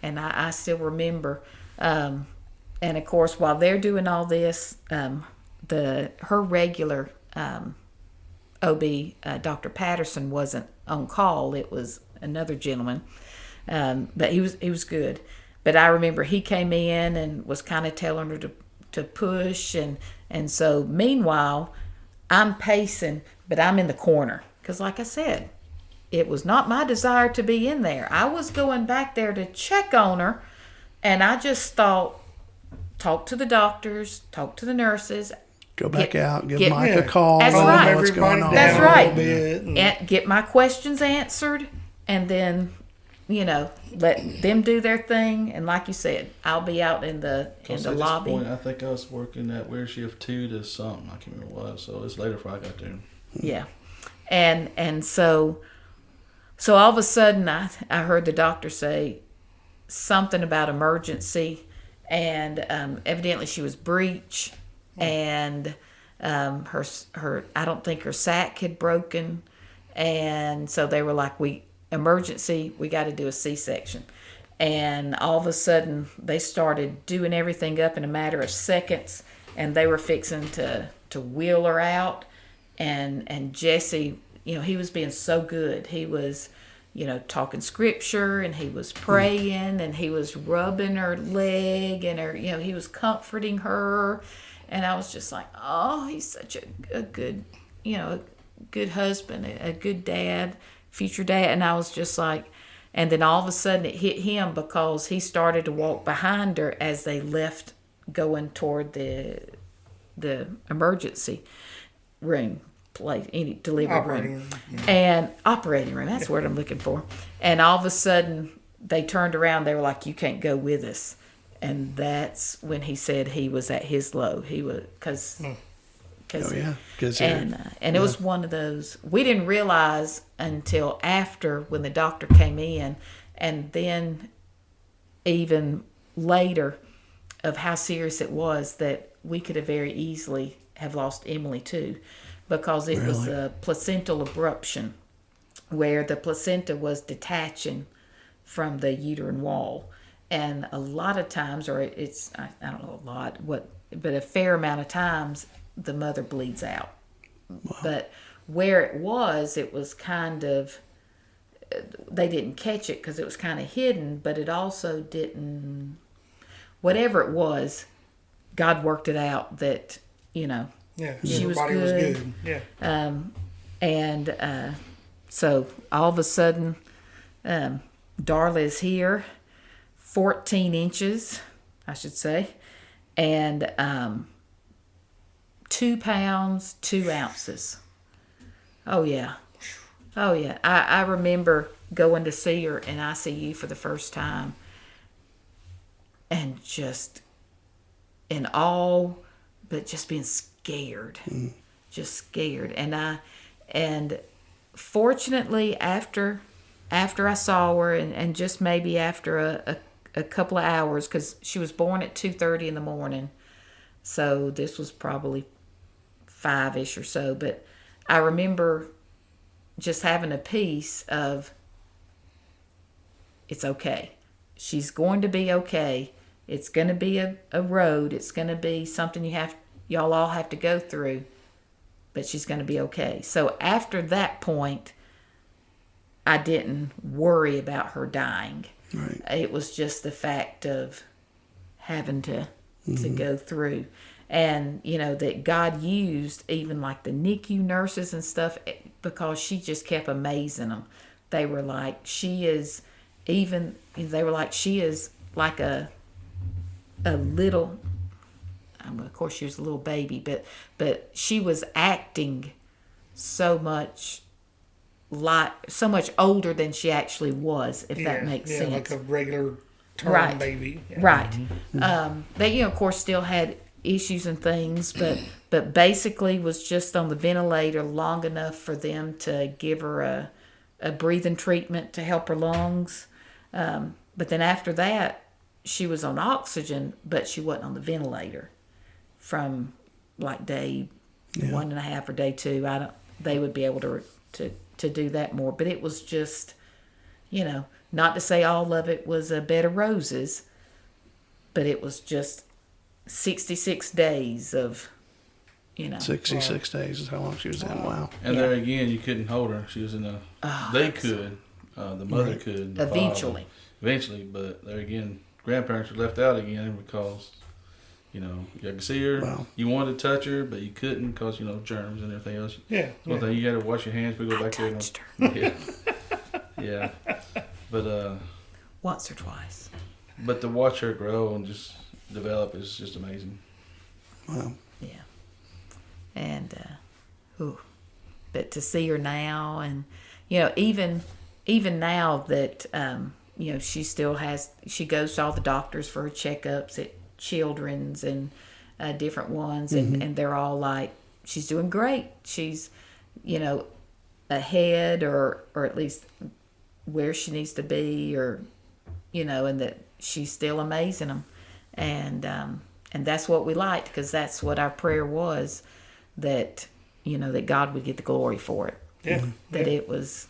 And I still remember. And of course, while they're doing all this, her regular OB, Dr. Patterson, wasn't on call. It was another gentleman, but he was good. But I remember he came in and was kind of telling her to push, and so meanwhile, I'm pacing, but I'm in the corner because, like I said, it was not my desire to be in there. I was going back there to check on her, and I just thought, talk to the doctors, talk to the nurses. Go back out, give Mike a call. That's let right. know what's going on. That's right. And get my questions answered, and then, let them do their thing. And like you said, I'll be out in the lobby. Point, I think I was working at weird shift 2 to something. I can't remember what it was. So it's later before I got there. Yeah, and so all of a sudden I heard the doctor say something about emergency, and evidently she was breech. And her I don't think her sac had broken, and so they were like, emergency, we got to do a C-section. And all of a sudden they started doing everything up in a matter of seconds, and they were fixing to wheel her out. And Jesse, he was being so good. He was talking scripture, and he was praying, and he was rubbing her leg, and he was comforting her. And I was just like, oh, he's such a good, a good husband, a good dad, future dad. And I was just like, and then all of a sudden it hit him because he started to walk behind her as they left going toward the emergency room, any delivery room. And operating room, that's the word I'm looking for. And all of a sudden they turned around, they were like, you can't go with us. And that's when he said he was at his low. He was and it was one of those we didn't realize until after, when the doctor came in, and then even later, of how serious it was, that we could have very easily have lost Emily too, because it was a placental abruption, where the placenta was detaching from the uterine wall. And a lot of times, or it's, I don't know a lot, but a fair amount of times, the mother bleeds out. Wow. But where it was kind of, they didn't catch it because it was kind of hidden, but it also didn't, whatever it was, God worked it out that, you know, Yeah, she was everybody was good. good. Yeah. So all of a sudden, Darla is here, 14 inches, I should say, and 2 pounds, 2 ounces. Oh, yeah. Oh, yeah. I remember going to see her in ICU for the first time and just in awe, but just being scared. Just scared. And fortunately, after I saw her and just maybe after a couple of hours, because she was born at 2:30 in the morning, so this was probably 5-ish or so, but I remember just having a piece of, it's okay. She's going to be okay. It's going to be a road. It's going to be something y'all all have to go through, but she's going to be okay. So after that point, I didn't worry about her dying. Right. It was just the fact of having to go through. And, you know, that God used even like the NICU nurses and stuff, because she just kept amazing them. They were like, she is like a little, of course she was a little baby, but she was acting so much older than she actually was, if that makes sense. Like a regular term Right. baby. Yeah. Right. They, of course, still had issues and things, but basically was just on the ventilator long enough for them to give her a breathing treatment to help her lungs. But then after that, she was on oxygen, but she wasn't on the ventilator from like day 1.5 or day 2. They would be able to do that more. But it was just, you know, not to say all of it was a bed of roses, but it was just 66 days of, you know. 66 days is how long she was in. Wow. And there again, you couldn't hold her. She was in a. They could. The mother could. the Eventually. father. Eventually, but there again, grandparents were left out again because, you know, you could see her. Wow. You wanted to touch her, but you couldn't because, you know, germs and everything else. Yeah. One thing, you had to wash your hands. We go back there. Touched her Yeah. Yeah. But once or twice. but to watch her grow and just develop is just amazing. Wow. Yeah. And, but to see her now, and, you know, even now that, you know, she goes to all the doctors for her checkups at Children's and different ones, and they're all like, she's doing great. She's, you know, ahead or at least where she needs to be, or, you know, and that she's still amazing them. And that's what we liked, because that's what our prayer was, that, you know, that God would get the glory for it. Yeah. That yeah. it was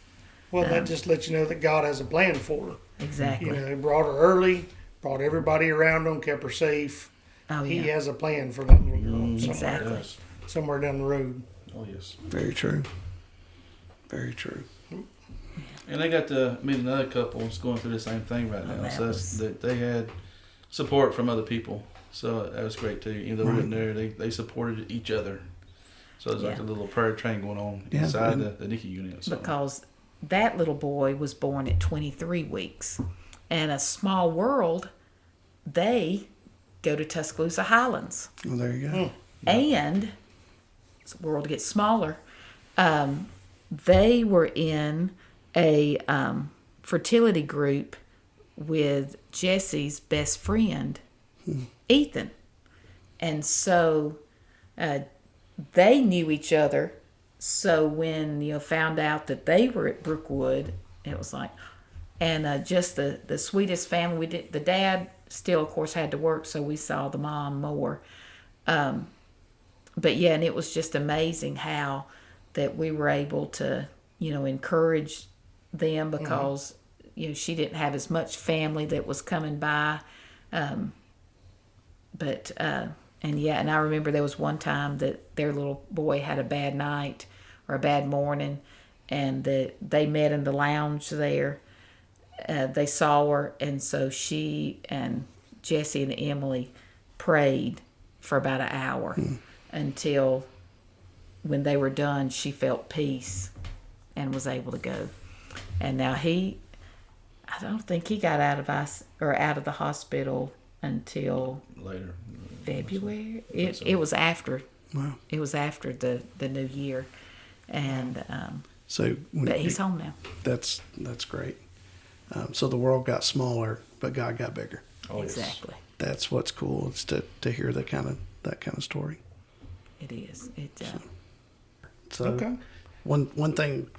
Well, that just lets you know that God has a plan for her. exactly. You know, He brought her early, brought everybody around them, kept her safe. Oh, He yeah. has a plan for that little girl Exactly. Yes. somewhere down the road. Oh yes. Very true. Very true. And they got to meet another couple that's going through the same thing right now. that So that they had support from other people. So that was great too. Even though we weren't there, they supported each other. So there's like Yeah. a little prayer train going on Yeah. inside the NICU unit. So. Because that little boy was born at 23 weeks. And a small world, they go to Tuscaloosa Highlands. Well, there you go. And as the world gets smaller, they were in a fertility group with Jesse's best friend, Ethan. And so they knew each other. So when, you know, found out that they were at Brookwood, it was like, and just the sweetest family. The dad still, of course, had to work, so we saw the mom more. But yeah, and it was just amazing how that we were able to, you know, encourage them, because, you know, she didn't have as much family that was coming by. And I remember there was one time that their little boy had a bad night or a bad morning, and that they met in the lounge there. They saw her, and so she and Jesse and Emily prayed for about an hour until when they were done, she felt peace and was able to go. And now I don't think he got out of the hospital until Later. February. It was after. Wow. It was after the new year, and So but he's home now. that's great. So the world got smaller, but God got bigger. Oh, yes. Exactly. That's what's cool. It's to hear that kind of story. It is. So Okay. one thing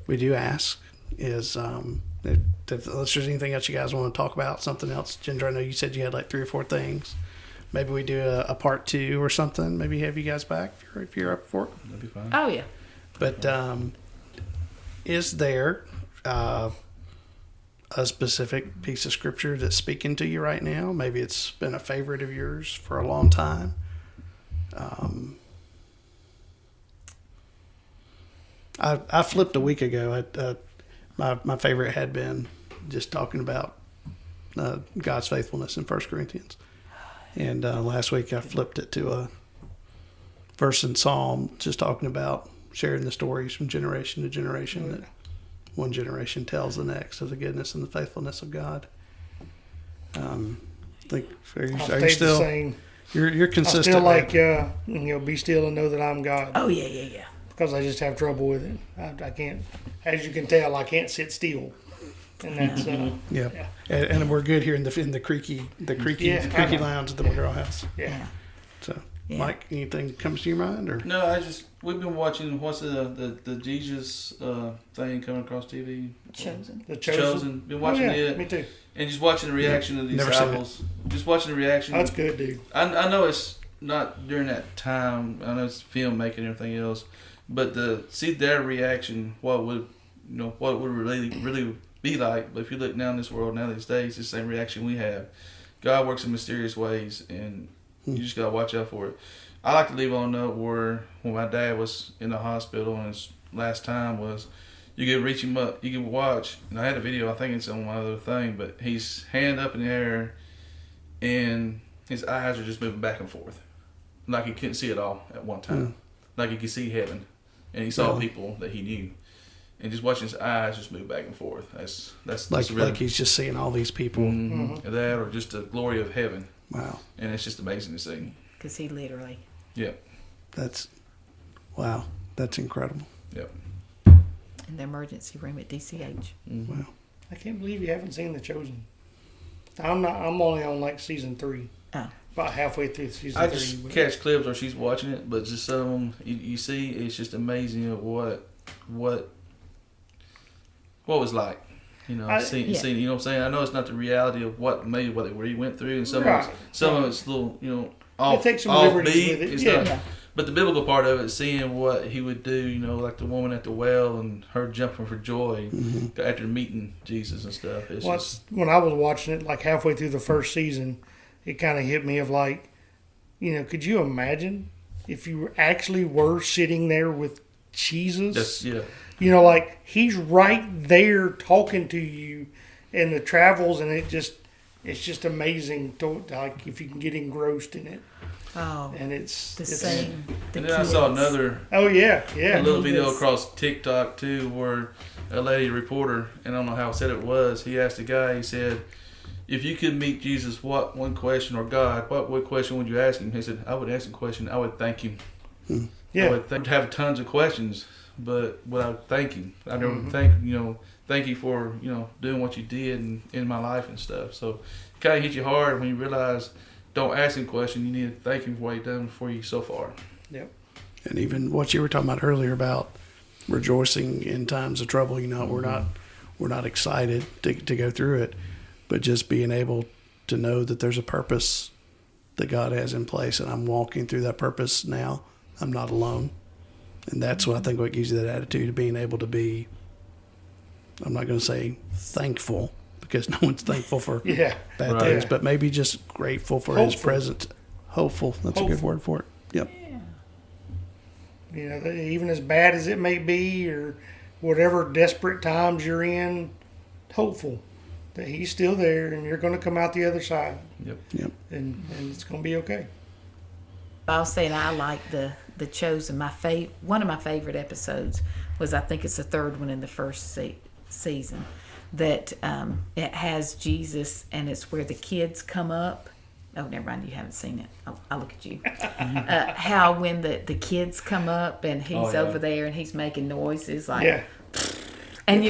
we do ask is if unless there's anything else you guys want to talk about, something else. Ginger, I know you said you had like 3 or 4 things. Maybe we do a part 2 or something. Maybe have you guys back if you're up for it. That'd be fine. Oh yeah. But is there a specific piece of scripture that's speaking to you right now? Maybe it's been a favorite of yours for a long time. I flipped a week ago. My favorite had been just talking about God's faithfulness in 1 Corinthians. And last week I flipped it to a verse in Psalm just talking about sharing the stories from generation to generation that one generation tells the next of the goodness and the faithfulness of God. Are you still the same. You're I consistent? still right? like be still and know that I'm God. Oh yeah. Because I just have trouble with it. I can't, as you can tell, I can't sit still, and that's Yeah. And we're good here in the creaky Yeah, lounge at the McGraw House. yeah. So, Yeah. Mike, anything comes to your mind or? No, we've been watching what's the Jesus thing coming across TV. Chosen. The Chosen. Been watching it. Me too. And just watching the reaction of the Never seen disciples. Just watching the reaction. That's good, dude. I know it's not during that time. I know it's filmmaking and everything else, but to see their reaction, what would really be like. But if you look now in this world now these days, it's the same reaction we have. God works in mysterious ways, and you just gotta watch out for it. I like to leave on a note where when my dad was in the hospital and his last time was, you could reach him up, you could watch, and I had a video, I think it's on my other thing, but he's hand up in the air and his eyes are just moving back and forth. Like he couldn't see it all at one time. Like he could see heaven. And he saw people that he knew. And just watching his eyes just move back and forth. That's like he's just seeing all these people. That or just the glory of heaven. Wow. And it's just amazing to see. Because he literally. Yeah. That's incredible. Yep. In the emergency room at DCH. Wow. I can't believe you haven't seen The Chosen. I'm only on like season 3. Oh. About halfway through season I 3. just catch clips where she's watching it, but just some of them you see, it's just amazing what was like. You know, seeing, you know what I'm saying? I know it's not the reality of what he went through, and some of it's a little, off, It takes some off liberties beat with it. and stuff. Yeah. But the biblical part of it, seeing what he would do, like the woman at the well and her jumping for joy after meeting Jesus and stuff. It's When I was watching it, like halfway through the first season, it kind of hit me of like, could you imagine if you actually were sitting there with Jesus? Like he's right there talking to you in the travels, and it's just amazing to, like, if you can get engrossed in it. Oh. And it's the same. And then I saw another a little video across TikTok too, where a lady reporter, and I don't know how said it was, he asked a guy, he said, if you could meet Jesus, what question would you ask him? He said, I would ask him a question, I would thank him. Yeah. I would have tons of questions, but I would thank him. I never thank you for, doing what you did in my life and stuff. So it kind of hit you hard when you realize, don't ask him questions, you need to thank him for what he's done for you so far. Yep. And even what you were talking about earlier about rejoicing in times of trouble, we're not excited to go through it, but just being able to know that there's a purpose that God has in place, and I'm walking through that purpose now. I'm not alone. And that's what gives you that attitude of being able to be, I'm not going to say thankful, because no one's thankful for bad things, but maybe just grateful for his presence. Hopeful. That's a good word for it. Yep. Yeah. Even as bad as it may be, or whatever desperate times you're in, hopeful. that He's still there, and you're going to come out the other side, Yep. and it's going to be okay. I was saying I like the Chosen. One of my favorite episodes was, I think it's the third one in the first season, that it has Jesus, and it's where the kids come up. Oh, never mind, you haven't seen it. I'll look at you. How when the kids come up and he's over there and he's making noises like, and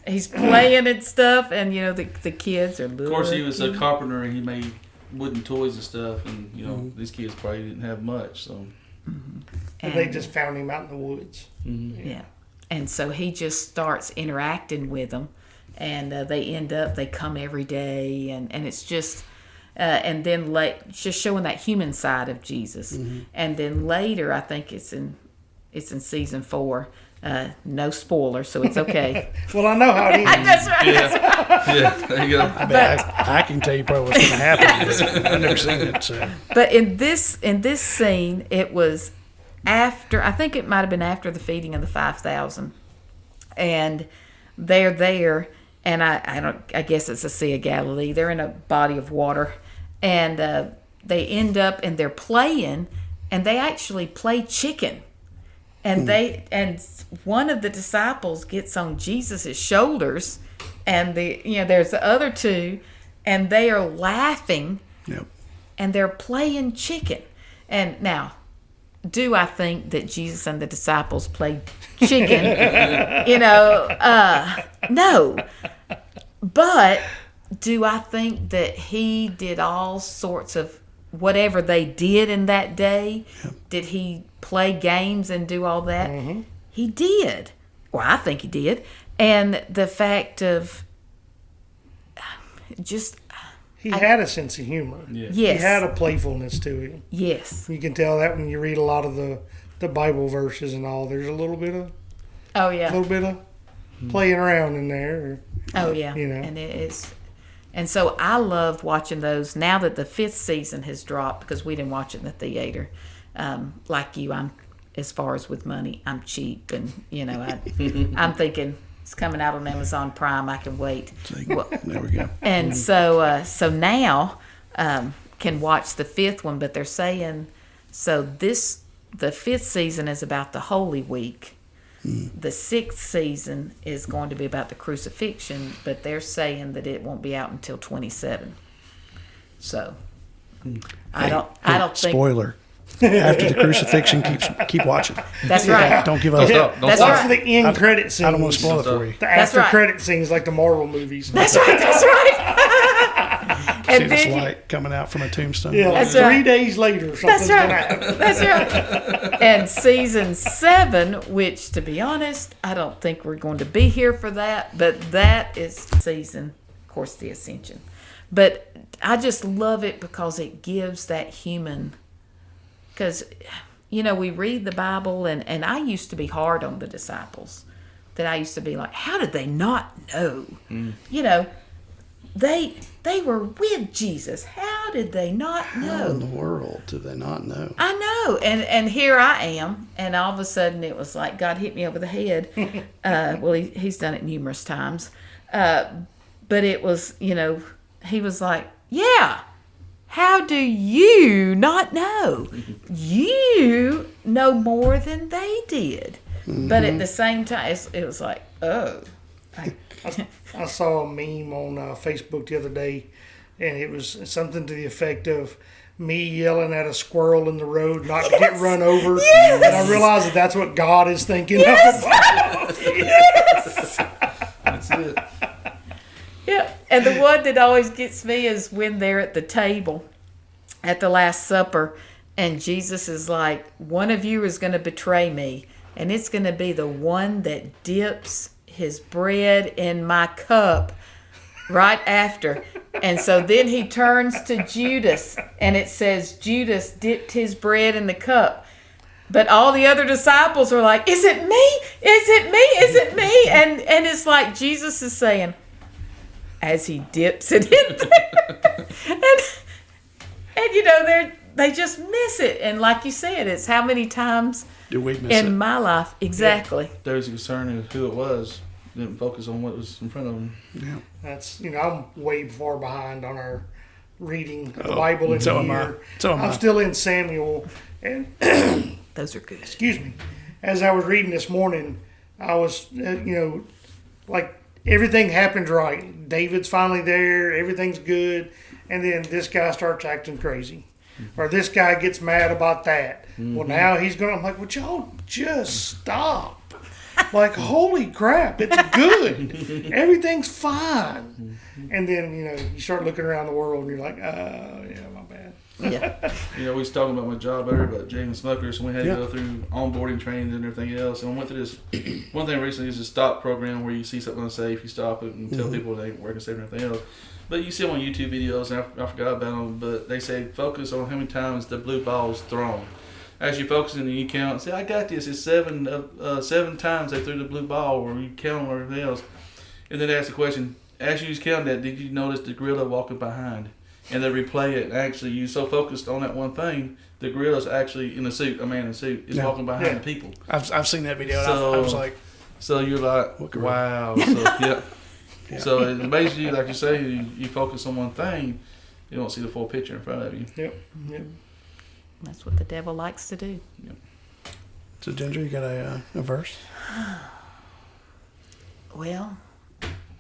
he's playing and stuff, and the kids are looking. Of course, he was a carpenter and he made wooden toys and stuff, and these kids probably didn't have much, so. And they just found him out in the woods. Yeah. And so he just starts interacting with them, and they come every day, and it's just, and then just showing that human side of Jesus. And then later, I think it's in season 4. No spoiler, so it's okay. Well, I know how it ends. That's right. Yeah, there you go. I can tell you probably what's going to happen. I've never seen it. So. But in this scene, it was after, I think it might have been after the feeding of the 5,000, and they're there, and I guess it's the Sea of Galilee. They're in a body of water, and they end up and they're playing, and they actually play chicken. And one of the disciples gets on Jesus' shoulders, and there's the other two, and they are laughing, and they're playing chicken. And now, do I think that Jesus and the disciples played chicken? No. But do I think that he did all sorts of whatever they did in that day? Did he play games and do all that? He did. Well, I think he did. And the fact of just... He had a sense of humor. Yes. He had a playfulness to him. Yes. You can tell that when you read a lot of the Bible verses and all. There's a little bit of... playing around in there. And it is... And so I loved watching those. Now that the 5th season has dropped, because we didn't watch it in the theater, like you, I'm, as far as with money, I'm cheap, and I'm thinking it's coming out on Amazon Prime. I can wait. Well, there we go. And so now can watch the 5th one, but they're saying the 5th season is about the Holy Week. The 6th season is going to be about the crucifixion, but they're saying that it won't be out until 27. So I don't think. Spoiler. After the crucifixion, keep watching. That's right. Don't give up. That's Watch right. the end credit scenes. I don't want to spoil it for you. The after credit scenes, like the Marvel movies. That's right. That's right. See this light coming out from a tombstone. Yeah, like That's right. 3 days later, something's going to happen. That's right. And season 7, which, to be honest, I don't think we're going to be here for that, but that is season, of course, the Ascension. But I just love it because it gives that human, because, we read the Bible, and I used to be hard on the disciples. That I used to be like, how did they not know? They were with Jesus. How did they not know? How in the world do they not know? I know. And here I am, and all of a sudden it was like God hit me over the head. Well, he's done it numerous times. But it was, he was like, yeah, how do you not know? You know more than they did. But at the same time, it was like, oh. I saw a meme on Facebook the other day, and it was something to the effect of me yelling at a squirrel in the road not to get run over. Yes. And I realized that's what God is thinking of. Yes. That's it. Yeah, and the one that always gets me is when they're at the table at the Last Supper, and Jesus is like, one of you is going to betray me, and it's going to be the one that dips his bread in my cup right after. And so then he turns to Judas, and it says Judas dipped his bread in the cup. But all the other disciples are like, is it me? Is it me? Is it me? And it's like Jesus is saying, as he dips it in there. and they just miss it. And like you said, it's how many times Do we miss in it? my life. Exactly. Those concerning who it was, didn't focus on what was in front of them. Yeah. That's I'm way far behind on our reading the Bible in so a am I. year. So am I. I'm still in Samuel, and Those are good. excuse me, as I was reading this morning, I was like everything happened right. David's finally there, everything's good, and then this guy starts acting crazy. Or this guy gets mad about that. Well, now he's going. I'm like, would y'all just stop? Like, holy crap, it's good. Everything's fine. And then, you start looking around the world and you're like, yeah, my bad. Yeah. We was talking about my job earlier about James Smokers, and we had to go through onboarding training and everything else. And I went through this. One thing recently is a stop program where you see something unsafe, you stop it and tell people they ain't working safe and everything else. But you see them on YouTube videos, and I forgot about them, but they say focus on how many times the blue ball's thrown. As you focus and you count, say, I got this, it's 7 times they threw the blue ball, or you count or everything else. And then they ask the question, as you was counting that, did you notice the gorilla walking behind? And they replay it, and actually you so focused on that one thing, the gorilla's actually in a suit, a man in a suit, is walking behind the people. I've seen that video, and So- I was like, So you're like, wow. So, yeah. So it basically, like you say, you focus on one thing, you don't see the full picture in front of you. Yep. That's what the devil likes to do. so Ginger, you got a verse? Well,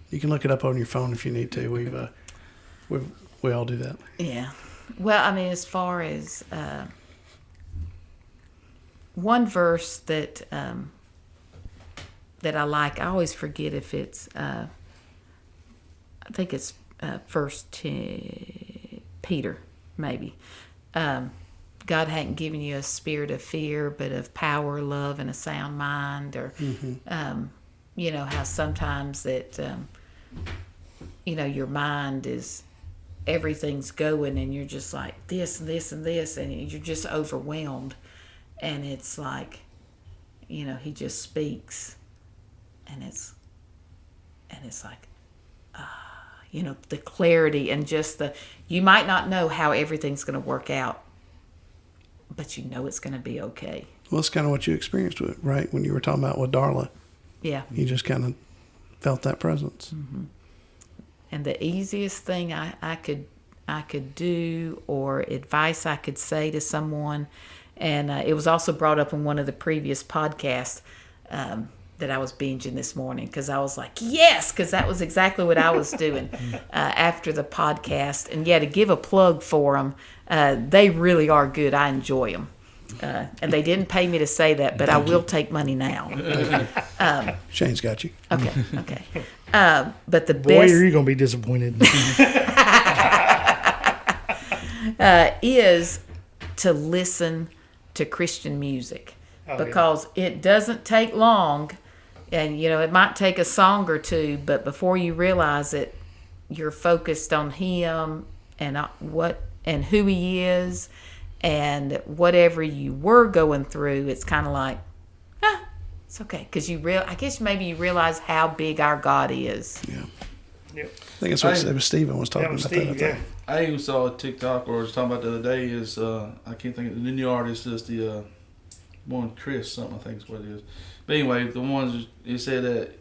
You can look it up on your phone if you need to. We all do that. yeah. Well, I mean, as far as one verse that that I like, I always forget if it's. I think it's First Peter, maybe. God hadn't given you a spirit of fear, but of power, love, and a sound mind. Or, how sometimes that, your mind is, everything's going and you're just like this and this and this, and you're just overwhelmed. And it's like, he just speaks, and it's like, the clarity and just you might not know how everything's going to work out, but it's going to be okay. Well, that's kind of what you experienced with, right? When you were talking about with Darla, Yeah. you just kind of felt that presence. Mm-hmm. And the easiest thing I could do, or advice I could say to someone, and it was also brought up in one of the previous podcasts that I was binging this morning, because I was like, yes, because that was exactly what I was doing after the podcast. And to give a plug for them, they really are good. I enjoy them. And they didn't pay me to say that, but I will take money now. Shane's got you. Okay. But the Boy, best are you going to be disappointed. is to listen to Christian music, because it doesn't take long. And, it might take a song or two, but before you realize it, you're focused on him and and who he is, and whatever you were going through, it's kind of like, it's okay. Because I guess maybe you realize how big our God is. Yeah. Yep. I think that's what it was Stephen was talking That was about. Steve, that, I yeah. think. I even saw a TikTok, or was talking about the other day, is I can't think of the new artist, is the one Chris something, I think is what it is. But anyway, the ones, it said that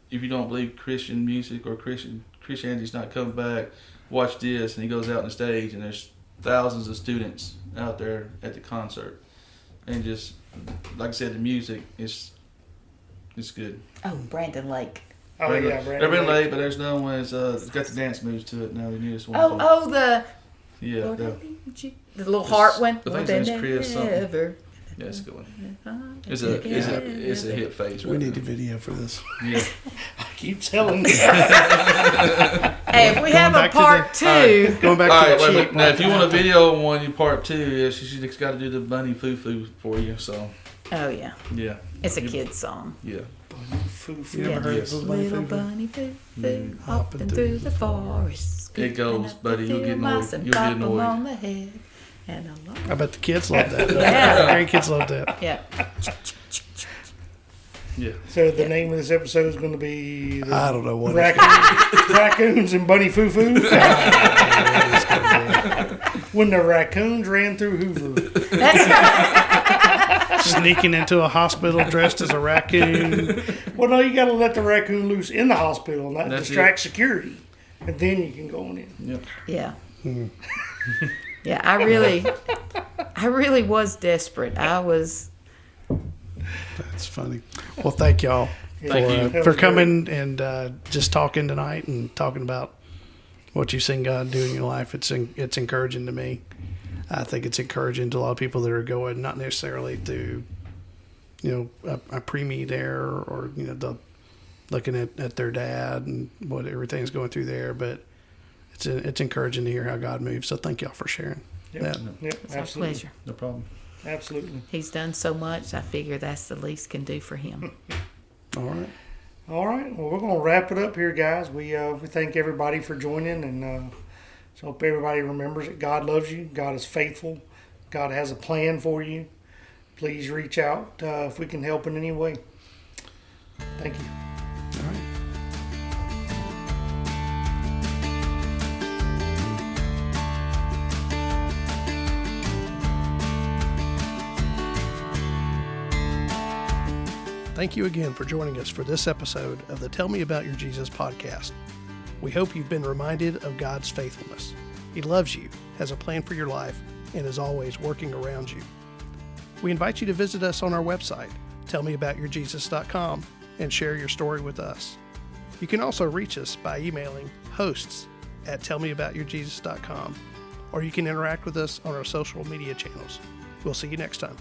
if you don't believe Christian music or Christianity's not coming back, watch this. And he goes out on the stage, and there's thousands of students out there at the concert, and just like I said, the music is good. Oh, Brandon Lake. Oh, yeah, They've Brandon. been late, but there's no one. It's got the dance moves to it now. The newest one. Yeah, Lord, the little heart one. I think his name's Chris something. Yeah, it's a good one. It's a hit phase. We Right need now. a video for this. Yeah. I keep telling you. Hey, if we have a back to part two, Going back All to right, the wait a cheap minute. Now, if you want a video one in part 2, she's got to do the bunny foo-foo for you. So, oh yeah, yeah. it's a kid's song. Yeah. Foo-foo. You never heard Yes. of Bunny Little Foo-Foo? bunny foo hopping through the forest. It goes, buddy. You'll get annoyed. And You'll pop get 'em annoyed. on the head. And a lot. I bet the kids love that. Yeah. Grandkids love that. Yeah. Yeah. So the name of this episode is going to be the I don't know what. Raccoons and Bunny Foo-Foo. When the raccoons ran through Hoover. That's right. Sneaking into a hospital dressed as a raccoon. Well, no, you got to let the raccoon loose in the hospital, and that That's distract security, and then you can go on in. Yep. Yeah. Yeah, I really was desperate. I was. That's funny. Well, thank y'all Thank you. That for was coming and just talking tonight and talking about what you've seen God do in your life. It's encouraging to me. I think it's encouraging to a lot of people that are going not necessarily through, a preemie there or looking at their dad and what everything's going through there, but it's encouraging to hear how God moves. So thank y'all for sharing that. Yep, It's our absolutely. pleasure. No problem. Absolutely. He's done so much. I figure that's the least can do for him. All right. All right. Well, we're going to wrap it up here, guys. We thank everybody for joining, and so hope everybody remembers that God loves you. God is faithful. God has a plan for you. Please reach out if we can help in any way. Thank you. All right. Thank you again for joining us for this episode of the Tell Me About Your Jesus podcast. We hope you've been reminded of God's faithfulness. He loves you, has a plan for your life, and is always working around you. We invite you to visit us on our website, tellmeaboutyourjesus.com, and share your story with us. You can also reach us by emailing hosts@tellmeaboutyourjesus.com, or you can interact with us on our social media channels. We'll see you next time.